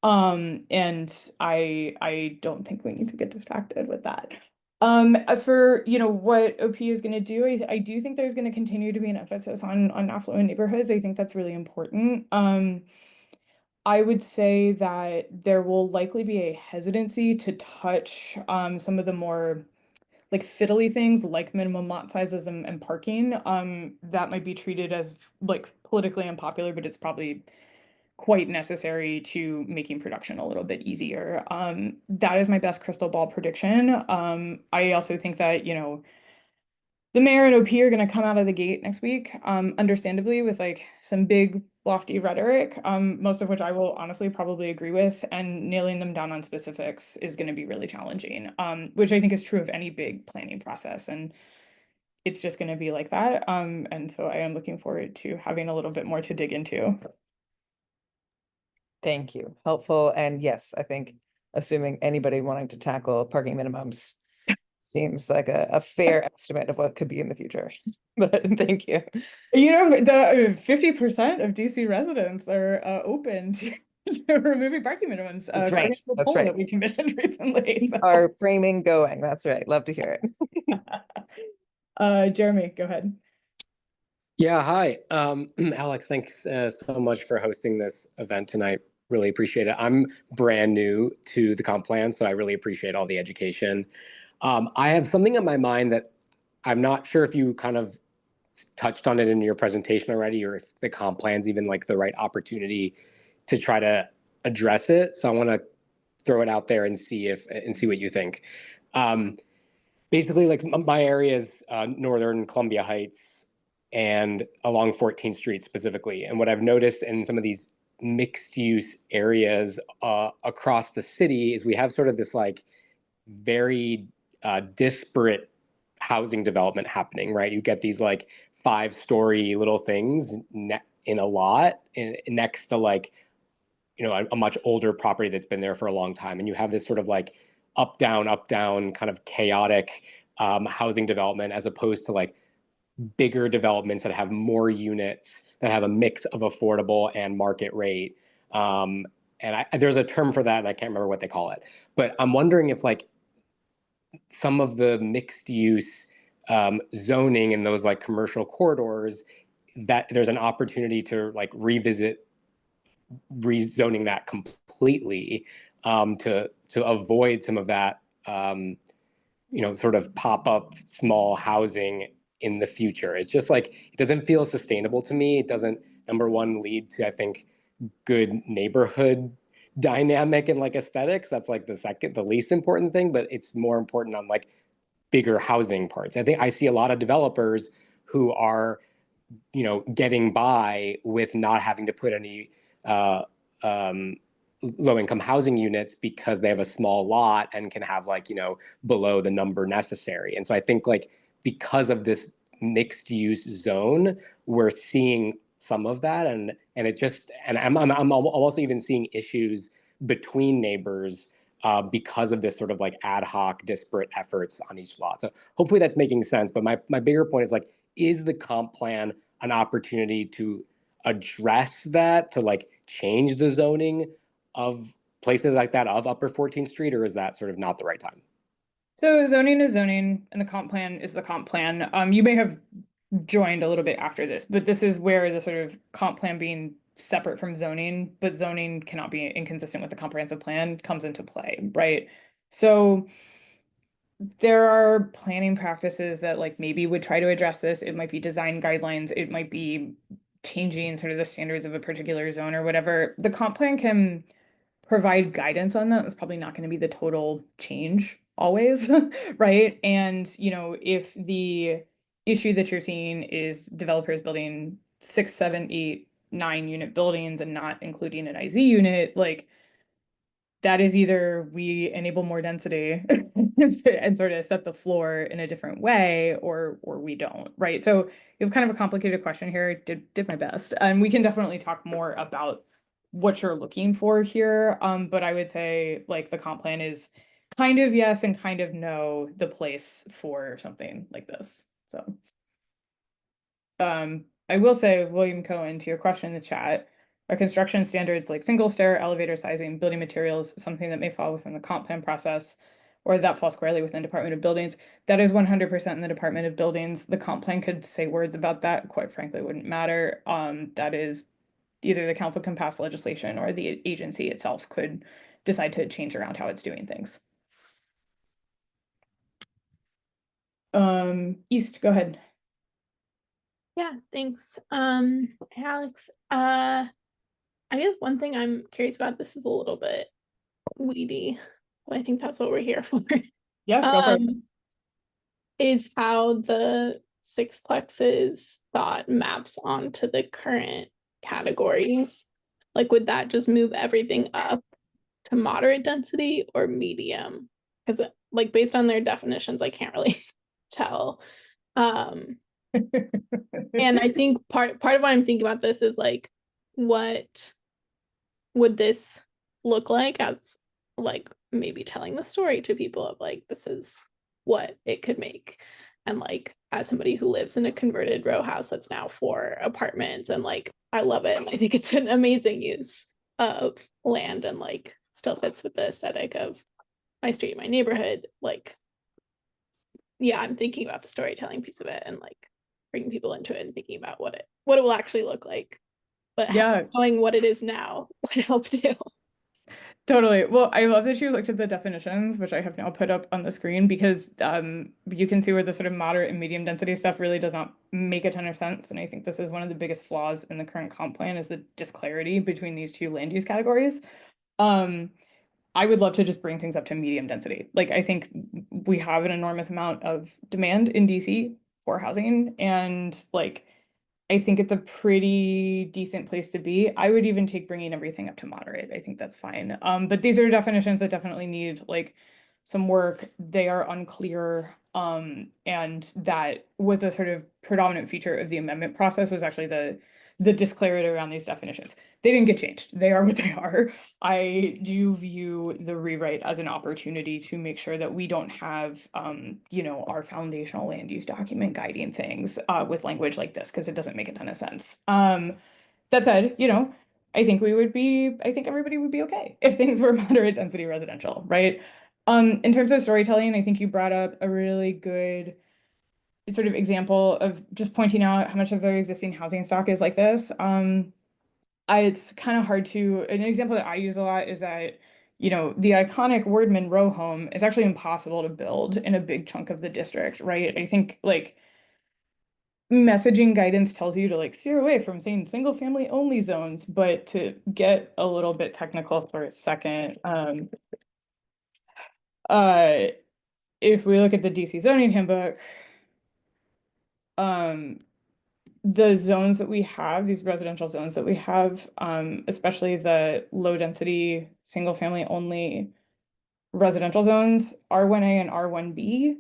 And I don't think we need to get distracted with that. As for, what OP is going to do, I do think there's going to continue to be an emphasis on affluent neighborhoods. I think that's really important. I would say that there will likely be a hesitancy to touch some of the more like fiddly things like minimum lot sizes and parking. That might be treated as like politically unpopular, but it's probably quite necessary to making production a little bit easier. That is my best crystal ball prediction. I also think that, you know, the mayor and OP are going to come out of the gate next week, understandably, with like some big lofty rhetoric, most of which I will honestly probably agree with, and nailing them down on specifics is going to be really challenging, which I think is true of any big planning process. And it's just going to be like that. And so I am looking forward to having a little bit more to dig into. Thank you. Helpful. And yes, I think assuming anybody wanting to tackle parking minimums seems like a fair estimate of what could be in the future. But thank you. You know, the 50% of DC residents are open to, to removing parking minimums. That's right. According to a That's poll right. that we commissioned recently. Keep So. our framing going. That's right. Love to hear it. Jeremy, go ahead. Yeah, hi. Alex, thanks so much for hosting this event tonight. Really appreciate it. I'm brand new to the comp plan, so I really appreciate all the education. I have something in my mind that I'm not sure if you kind of touched on it in your presentation already, or if the comp plan's even like the right opportunity to try to address it. So I want to throw it out there and see what you think. Basically, like my area is northern Columbia Heights and along 14th Street specifically. And what I've noticed in some of these mixed use areas across the city is we have sort of this like very disparate housing development happening, right? You get these like 5-story little things in a lot next to like, you know, a much older property that's been there for a long time. And you have this sort of like up, down kind of chaotic housing development, as opposed to like bigger developments that have more units, that have a mix of affordable and market rate. And there's a term for that, and I can't remember what they call it. But I'm wondering if like some of the mixed use zoning in those like commercial corridors, that there's an opportunity to like revisit rezoning that completely, to avoid some of that, you know, sort of pop-up small housing in the future. It's just like, it doesn't feel sustainable to me. It doesn't, number one, lead to, I think, good neighborhood dynamic and like aesthetics. That's like the least important thing, but it's more important on like bigger housing parts. I think I see a lot of developers who are, you know, getting by with not having to put any low-income housing units because they have a small lot and can have like, you know, below the number necessary. And so I think like because of this mixed use zone, we're seeing some of that, and it just, and I'm also even seeing issues between neighbors because of this sort of like ad hoc disparate efforts on each lot. So hopefully that's making sense. But my bigger point is like, is the comp plan an opportunity to address that, to like change the zoning of places like that of Upper 14th Street, or is that sort of not the right time? So zoning is zoning, and the comp plan is the comp plan. You may have joined a little bit after this, but this is where the sort of comp plan being separate from zoning, but zoning cannot be inconsistent with the comprehensive plan, comes into play, right? So there are planning practices that like maybe would try to address this. It might be design guidelines, it might be changing sort of the standards of a particular zone or whatever. The comp plan can provide guidance on that. It's probably not going to be the total change always, right? And, you know, if the issue that you're seeing is developers building 6, 7, 8, 9 unit buildings and not including an IZ unit, like that is either we enable more density and sort of set the floor in a different way, or we don't, right? So you have kind of a complicated question here. Did my best. And we can definitely talk more about what you're looking for here. But I would say like the comp plan is kind of yes and kind of no the place for something like this. So I will say, William Cohen, to your question in the chat, are construction standards like single stair, elevator sizing, building materials, something that may fall within the comp plan process, or that falls squarely within Department of Buildings? That is 100% in the Department of Buildings. The comp plan could say words about that. Quite frankly, wouldn't matter. That is either the council can pass legislation or the agency itself could decide to change around how it's doing things. East, go ahead. Yeah, thanks. Alex, I guess one thing I'm curious about, this is a little bit weedy, but I think that's what we're here for. Yeah, go for it. Is how the sixplexes thought maps onto the current categories. Like, would that just move everything up to moderate density or medium? Because like based on their definitions, I can't really tell. And I think part of what I'm thinking about this is like, what would this look like as like maybe telling the story to people of like, this is what it could make. And like, as somebody who lives in a converted row house that's now 4 apartments, and like, I love it. And I think it's an amazing use of land and like still fits with the aesthetic of my street, my neighborhood. Like, yeah, I'm thinking about the storytelling piece of it and like bringing people into it and thinking about what it will actually look like. But Yeah. knowing what it is now would help too. Totally. Well, I love that you looked at the definitions, which I have now put up on the screen, because you can see where the sort of moderate and medium density stuff really does not make a ton of sense. And I think this is one of the biggest flaws in the current comp plan, is the disclarity between these two land use categories. I would love to just bring things up to medium density. Like, I think we have an enormous amount of demand in DC for housing, and like, I think it's a pretty decent place to be. I would even take bringing everything up to moderate. I think that's fine. But these are definitions that definitely need like some work. They are unclear. And that was a sort of predominant feature of the amendment process, was actually the disclarity around these definitions. They didn't get changed. They are what they are. I do view the rewrite as an opportunity to make sure that we don't have, you know, our foundational land use document guiding things with language like this, because it doesn't make a ton of sense. That said, you know, I think everybody would be okay if things were moderate density residential, right? In terms of storytelling, I think you brought up a really good sort of example of just pointing out how much of their existing housing stock is like this. It's kind of hard to, an example that I use a lot is that, you know, the iconic Wordman row home is actually impossible to build in a big chunk of the district, right? I think like messaging guidance tells you to like steer away from saying single family only zones, but to get a little bit technical for a second, if we look at the DC zoning handbook, the zones that we have, these residential zones that we have, especially the low density, single family only residential zones, R1A and R1B.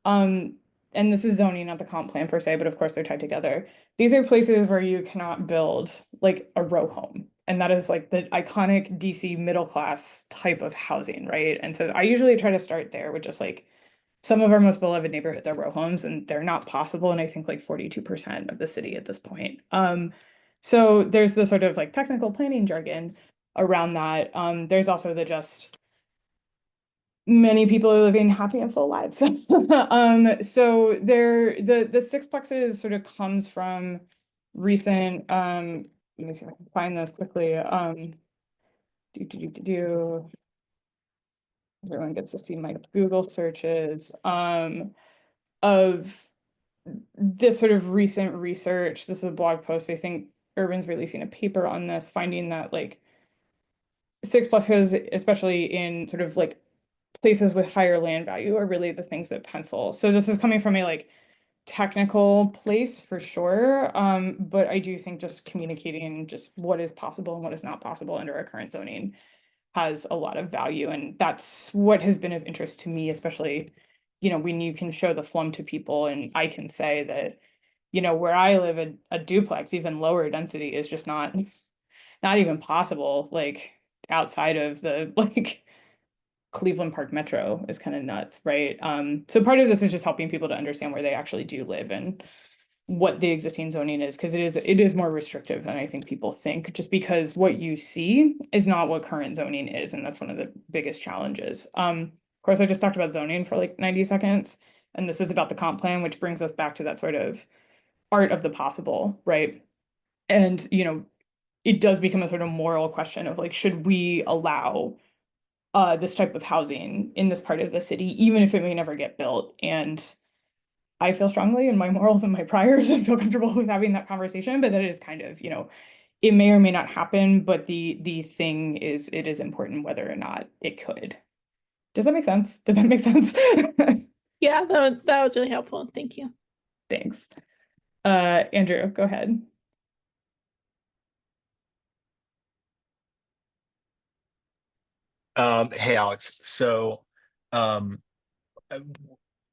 And this is zoning, not the comp plan per se, but of course they're tied together. These are places where you cannot build like a row home. And that is like the iconic DC middle class type of housing, right? And so I usually try to start there with just like, some of our most beloved neighborhoods are row homes, and they're not possible. And I think like 42% of the city at this point. So there's the sort of like technical planning jargon around that. There's also the just many people are living happy and full lives. So the sixplexes sort of comes from recent, let me see if I can find this quickly. Everyone gets to see my Google searches of this sort of recent research. This is a blog post. I think Urban's releasing a paper on this, finding that like sixplexes, especially in sort of like places with higher land value, are really the things that pencil. So this is coming from a like technical place for sure. But I do think just communicating just what is possible and what is not possible under our current zoning has a lot of value. And that's what has been of interest to me, especially, you know, when you can show the flum to people, and I can say that, you know, where I live, a duplex, even lower density, is just not even possible, like outside of the like Cleveland Park Metro is kind of nuts, right? So part of this is just helping people to understand where they actually do live and what the existing zoning is, because it is more restrictive than I think people think, just because what you see is not what current zoning is, and that's one of the biggest challenges. Of course, I just talked about zoning for like 90 seconds, and this is about the comp plan, which brings us back to that sort of art of the possible, right? And, you know, it does become a sort of moral question of like, should we allow this type of housing in this part of the city, even if it may never get built? And I feel strongly in my morals and my priors and feel comfortable with having that conversation, but that is kind of, you know, it may or may not happen, but the thing is, it is important whether or not it could. Does that make sense? Did that make sense? Yeah, that was really helpful. Thank you. Thanks. Andrew, go ahead. Hey, Alex. So, um,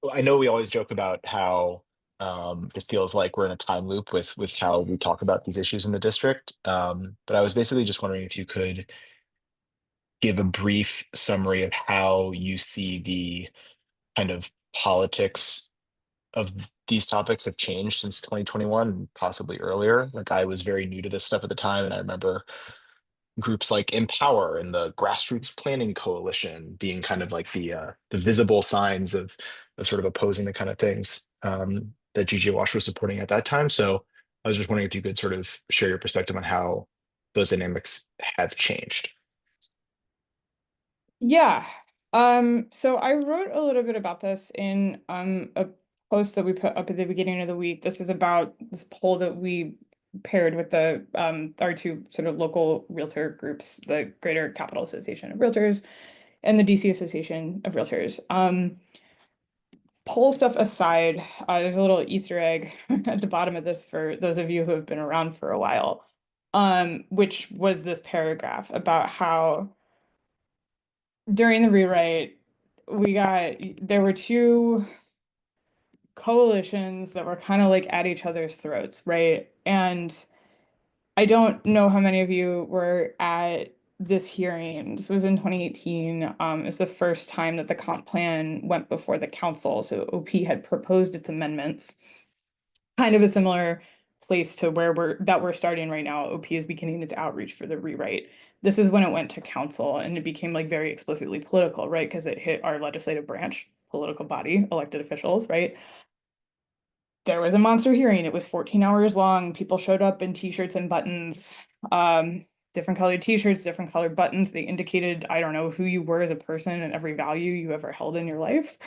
I I know we always joke about how it feels like we're in a time loop with how we talk about these issues in the district. But I was basically just wondering if you could give a brief summary of how you see the kind of politics of these topics have changed since 2021, possibly earlier. Like I was very new to this stuff at the time, and I remember groups like Empower and the Grassroots Planning Coalition being kind of like the visible signs of sort of opposing the kind of things that GGWash was supporting at that time. So I was just wondering if you could sort of share your perspective on how those dynamics have changed. Yeah. So I wrote a little bit about this in a post that we put up at the beginning of the week. This is about this poll that we paired with the our two sort of local realtor groups, the Greater Capital Association of Realtors and the DC Association of Realtors. Poll stuff aside, there's a little Easter egg at the bottom of this for those of you who have been around for a while, which was this paragraph about how during the rewrite, there were two coalitions that were kind of like at each other's throats, right? And I don't know how many of you were at this hearing. This was in 2018. It was the first time that the comp plan went before the council. So OP had proposed its amendments, kind of a similar place to where we're starting right now. OP is beginning its outreach for the rewrite. This is when it went to council and it became like very explicitly political, right? Because it hit our legislative branch, political body, elected officials, right? There was a monster hearing. It was 14 hours long. People showed up in t-shirts and buttons, different colored t-shirts, different colored buttons. They indicated, I don't know, who you were as a person and every value you ever held in your life.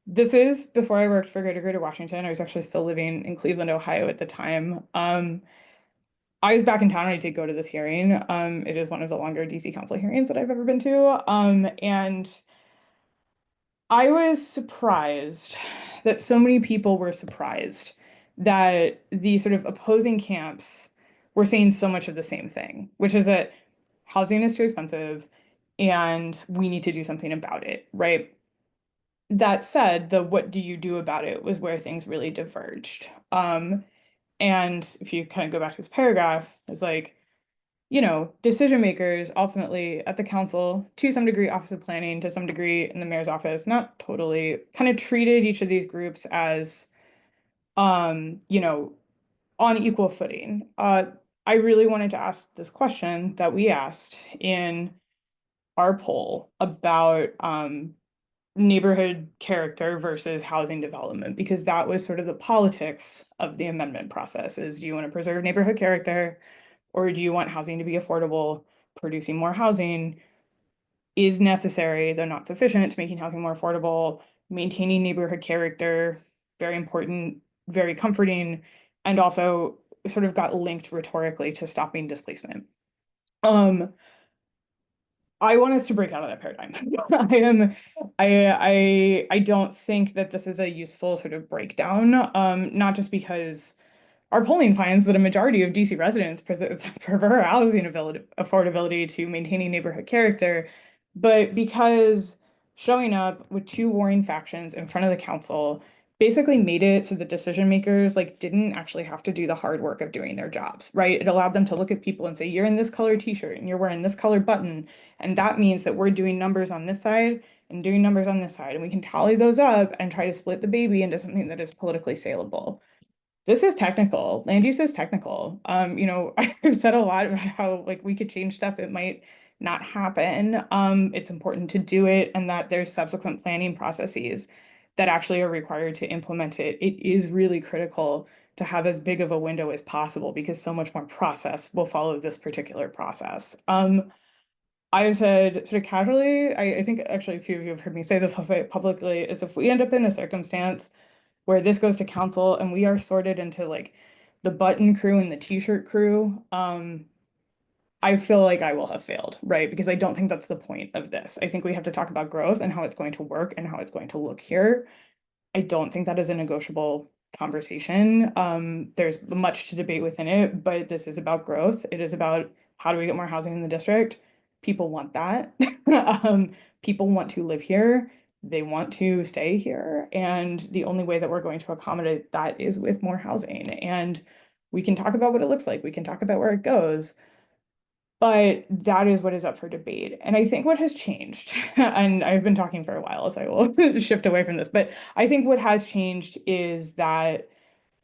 This is before I worked for Greater Washington. I was actually still living in Cleveland, Ohio at the time. I was back in town and I did go to this hearing. It is one of the longer DC Council hearings that I've ever been to. And I was surprised that so many people were surprised that the sort of opposing camps were saying so much of the same thing, which is that housing is too expensive and we need to do something about it, right? That said, the what do you do about it was where things really diverged. And if you kind of go back to this paragraph, it's like, decision makers ultimately at the council, to some degree, Office of Planning, to some degree in the mayor's office, not totally, kind of treated each of these groups as, on equal footing. I really wanted to ask this question that we asked in our poll about neighborhood character versus housing development, because that was sort of the politics of the amendment process is, do you want to preserve neighborhood character or do you want housing to be affordable? Producing more housing is necessary, though not sufficient, to making housing more affordable. Maintaining neighborhood character, very important, very comforting, and also sort of got linked rhetorically to stopping displacement. I want us to break out of that paradigm. I don't think that this is a useful sort of breakdown, not just because our polling finds that a majority of DC residents prefer housing affordability to maintaining neighborhood character, but because showing up with two warring factions in front of the council basically made it so the decision makers like didn't actually have to do the hard work of doing their jobs, right? It allowed them to look at people and say, you're in this color t-shirt and you're wearing this color button. And that means that we're doing numbers on this side and doing numbers on this side. And we can tally those up and try to split the baby into something that is politically saleable. This is technical. Land use is technical. I've said a lot about how like we could change stuff. It might not happen. It's important to do it and that there's subsequent planning processes that actually are required to implement it. It is really critical to have as big of a window as possible because so much more process will follow this particular process. I said sort of casually, I think actually a few of you have heard me say this, I'll say it publicly, is if we end up in a circumstance where this goes to council and we are sorted into like the button crew and the t-shirt crew, I feel like I will have failed, right? Because I don't think that's the point of this. I think we have to talk about growth and how it's going to work and how it's going to look here. I don't think that is a negotiable conversation. There's much to debate within it, but this is about growth. It is about how do we get more housing in the district? People want that. People want to live here. They want to stay here. And the only way that we're going to accommodate that is with more housing. And we can talk about what it looks like. We can talk about where it goes. But that is what is up for debate. And I think what has changed, and I've been talking for a while, so I will shift away from this, but I think what has changed is that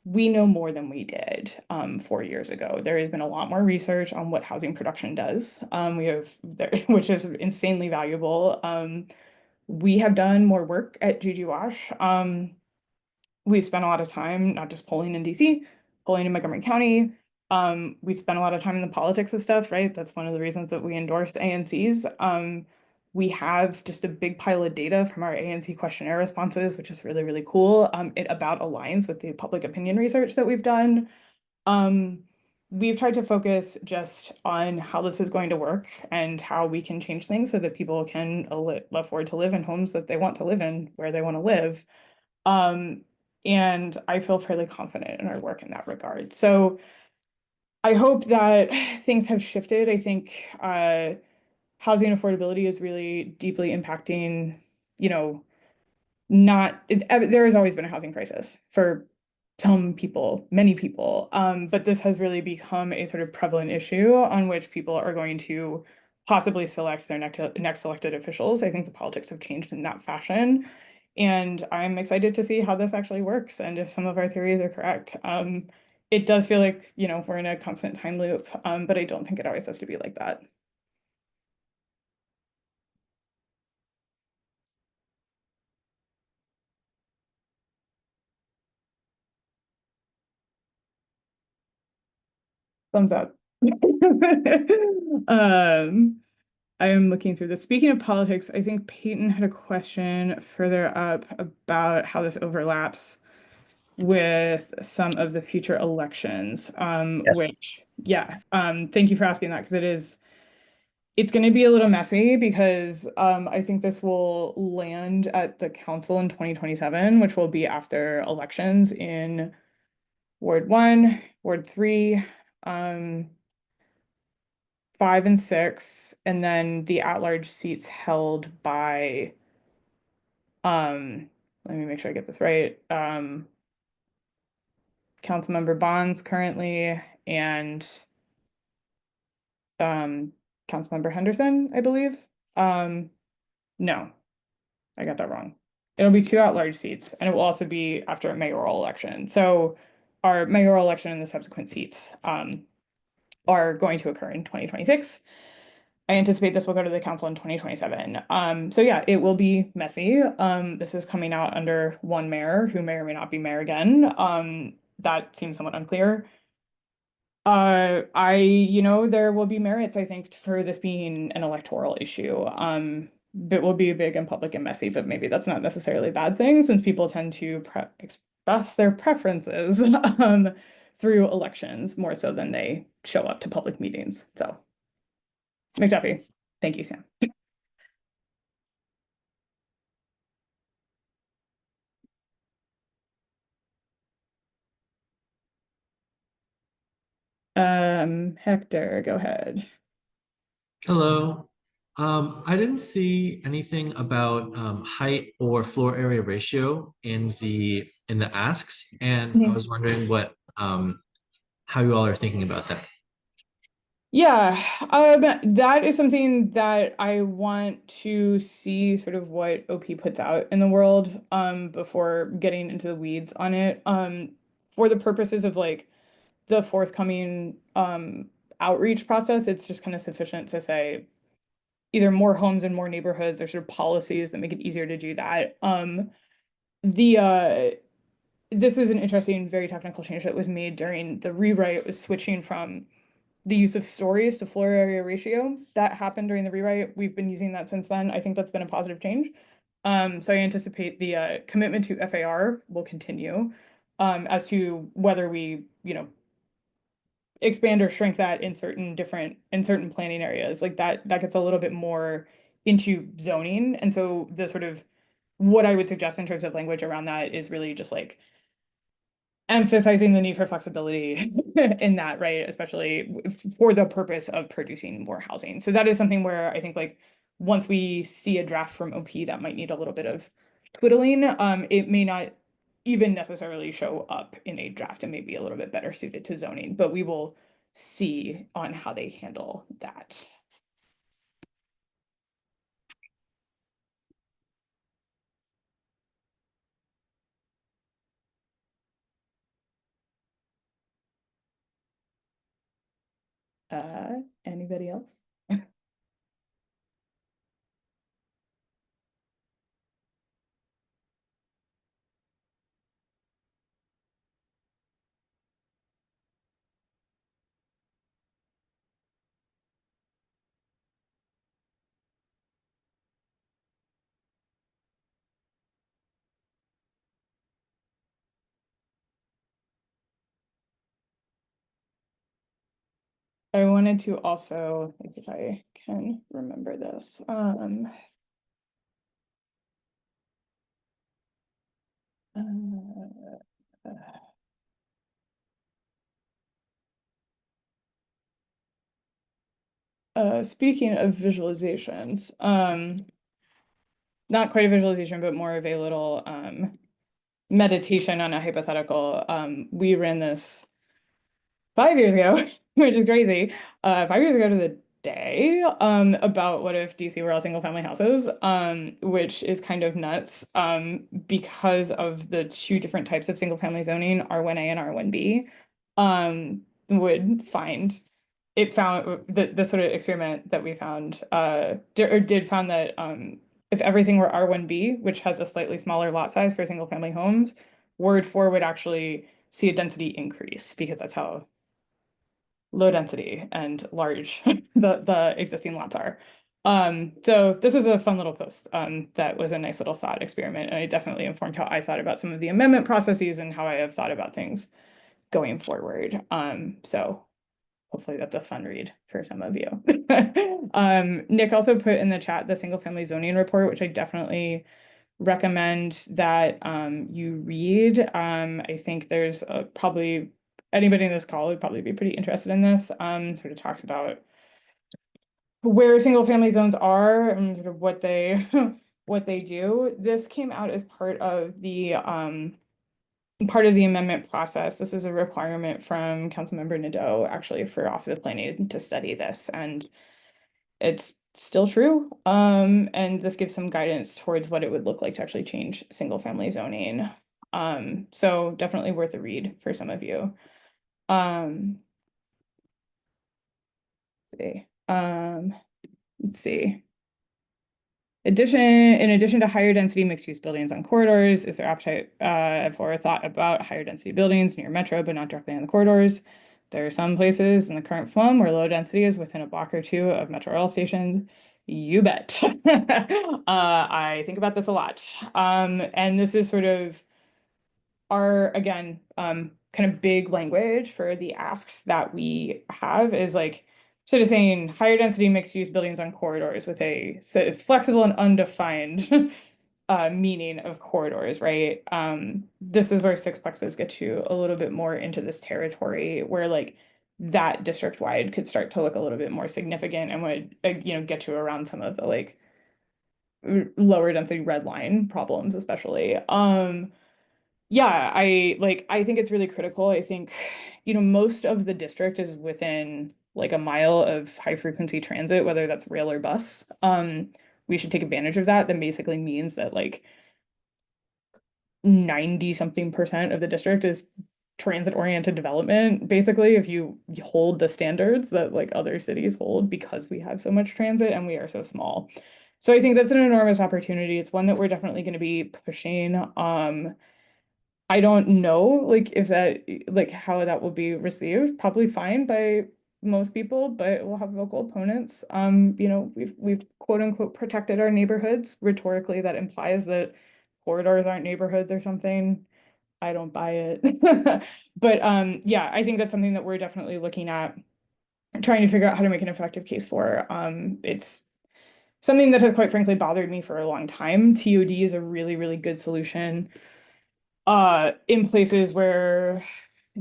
we know more than we did 4 years ago. There has been a lot more research on what housing production does. We have, which is insanely valuable. We have done more work at GGWash. We've spent a lot of time not just polling in DC, polling in Montgomery County. We spent a lot of time in the politics of stuff, right? That's one of the reasons that we endorse ANCs. We have just a big pile of data from our ANC questionnaire responses, which is really, really cool. It about aligns with the public opinion research that we've done. We've tried to focus just on how this is going to work and how we can change things so that people can afford to live in homes that they want to live in, where they want to live. And I feel fairly confident in our work in that regard. So I hope that things have shifted. I think housing affordability is really deeply impacting, there has always been a housing crisis for some people, many people, but this has really become a sort of prevalent issue on which people are going to possibly select their next elected officials. I think the politics have changed in that fashion. And I'm excited to see how this actually works and if some of our theories are correct. It does feel like, we're in a constant time loop, but I don't think it always has to be like that. Thumbs up. I am looking through this. Speaking of politics, I think Peyton had a question further up about how this overlaps with some of the future elections. Yes. Thank you for asking that, because it's going to be a little messy because I think this will land at the council in 2027, which will be after elections in Ward 1, Ward 3, 5 and 6, and then the at-large seats held by, let me make sure I get this right. Councilmember Bonds currently, and Councilmember Henderson, I believe. No, I got that wrong. It'll be 2 at-large seats, and it will also be after a mayoral election. So our mayoral election and the subsequent seats are going to occur in 2026. I anticipate this will go to the council in 2027. So yeah, it will be messy. This is coming out under one mayor who may or may not be mayor again. That seems somewhat unclear. There will be merits, I think, for this being an electoral issue. It will be big and public and messy, but maybe that's not necessarily a bad thing, since people tend to express their preferences through elections more so than they show up to public meetings. So, McDuffie, thank you, Sam. Hector, go ahead. Hello. I didn't see anything about height or floor area ratio in the asks, and I was wondering what how you all are thinking about that. Yeah, that is something that I want to see sort of what OP puts out in the world before getting into the weeds on it. For the purposes of like the forthcoming outreach process, it's just kind of sufficient to say either more homes in more neighborhoods or sort of policies that make it easier to do that. This is an interesting, very technical change that was made during the rewrite. It was switching from the use of stories to floor area ratio. That happened during the rewrite. We've been using that since then. I think that's been a positive change. So I anticipate the commitment to FAR will continue. As to whether we, expand or shrink that in certain planning areas, like that gets a little bit more into zoning. And so the sort of what I would suggest in terms of language around that is really just like emphasizing the need for flexibility in that, right? Especially for the purpose of producing more housing. So that is something where I think like once we see a draft from OP that might need a little bit of twiddling, it may not even necessarily show up in a draft. It may be a little bit better suited to zoning, but we will see on how they handle that. Anybody else? I wanted to also, let's see if I can remember this. Speaking of visualizations, not quite a visualization, but more of a little meditation on a hypothetical. We ran this 5 years ago, which is crazy. 5 years ago to the day, about what if DC were all single family houses, which is kind of nuts, because of the two different types of single family zoning, R1A and R1B, would find it found the sort of experiment that we found, did found that if everything were R1B, which has a slightly smaller lot size for single family homes, Ward 4 would actually see a density increase because that's how low density and large the existing lots are. So this is a fun little post that was a nice little thought experiment, and it definitely informed how I thought about some of the amendment processes and how I have thought about things going forward. So hopefully that's a fun read for some of you. Nick also put in the chat the single family zoning report, which I definitely recommend that you read. I think there's probably anybody in this call would probably be pretty interested in this. Sort of talks about where single family zones are and sort of what they what they do. This came out as part of the amendment process. This is a requirement from Councilmember Nadeau, actually, for Office of Planning to study this, and it's still true. And this gives some guidance towards what it would look like to actually change single family zoning. So definitely worth a read for some of you. Let's see. In addition to higher density mixed use buildings on corridors, is there appetite for a thought about higher density buildings near metro, but not directly on the corridors? There are some places in the current FLUM where low density is within a block or two of metro rail stations. You bet. I think about this a lot. And this is sort of our, again, kind of big language for the asks that we have is like, sort of saying higher density mixed use buildings on corridors with a flexible and undefined meaning of corridors, right? This is where sixplexes get you a little bit more into this territory where like that district wide could start to look a little bit more significant and would, get you around some of the like lower density red line problems, especially. Yeah, I think it's really critical. I think, most of the district is within like a mile of high frequency transit, whether that's rail or bus. We should take advantage of that. That basically means that like 90 something% of the district is transit oriented development. Basically, if you hold the standards that like other cities hold, because we have so much transit and we are so small. So I think that's an enormous opportunity. It's one that we're definitely going to be pushing. I don't know, like, if that, like, how that will be received. Probably fine by most people, but we'll have vocal opponents. We've quote unquote protected our neighborhoods. Rhetorically, that implies that corridors aren't neighborhoods or something. I don't buy it. But yeah, I think that's something that we're definitely looking at, trying to figure out how to make an effective case for. It's something that has quite frankly bothered me for a long time. TOD is a really, really good solution in places where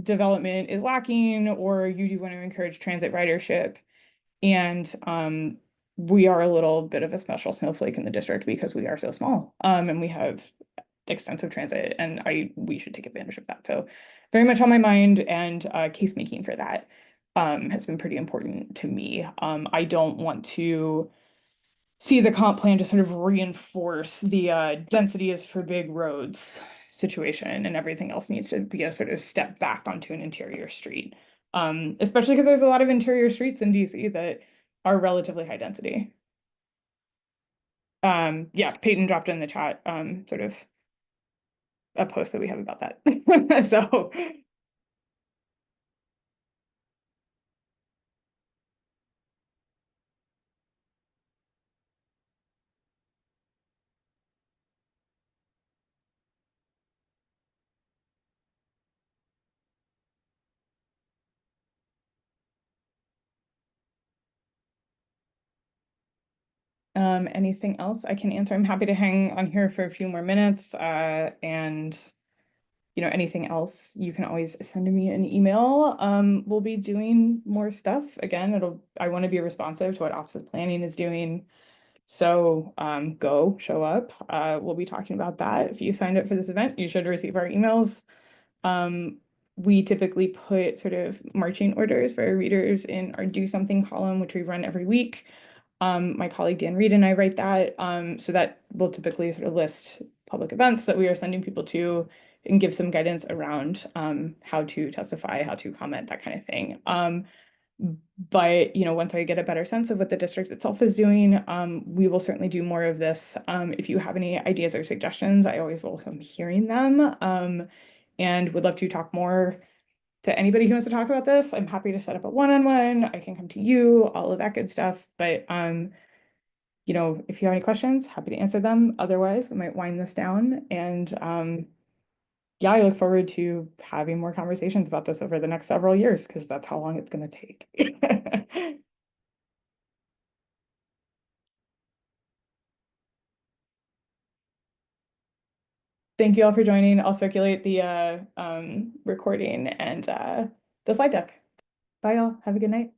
development is lacking, or you do want to encourage transit ridership. And we are a little bit of a special snowflake in the district because we are so small, and we have extensive transit, and we should take advantage of that. So very much on my mind, and case making for that has been pretty important to me. I don't want to see the comp plan just sort of reinforce the density is for big roads situation, and everything else needs to be a sort of step back onto an interior street. Especially because there's a lot of interior streets in DC that are relatively high density. Yeah, Peyton dropped in the chat, sort of a post that we have about that. So anything else I can answer? I'm happy to hang on here for a few more minutes. And anything else, you can always send me an email. We'll be doing more stuff. Again, I want to be responsive to what Office of Planning is doing. So go show up. We'll be talking about that. If you signed up for this event, you should receive our emails. We typically put sort of marching orders for our readers in our Do Something column, which we run every week. My colleague Dan Reed and I write that. So that will typically sort of list public events that we are sending people to and give some guidance around how to testify, how to comment, that kind of thing. But once I get a better sense of what the district itself is doing, we will certainly do more of this. If you have any ideas or suggestions, I always welcome hearing them, and would love to talk more to anybody who wants to talk about this. I'm happy to set up a one-on-one. I can come to you, all of that good stuff. But if you have any questions, happy to answer them. Otherwise, we might wind this down. And yeah, I look forward to having more conversations about this over the next several years, because that's how long it's going to take. Thank you all for joining. I'll circulate the recording and the slide deck. Bye, all. Have a good night.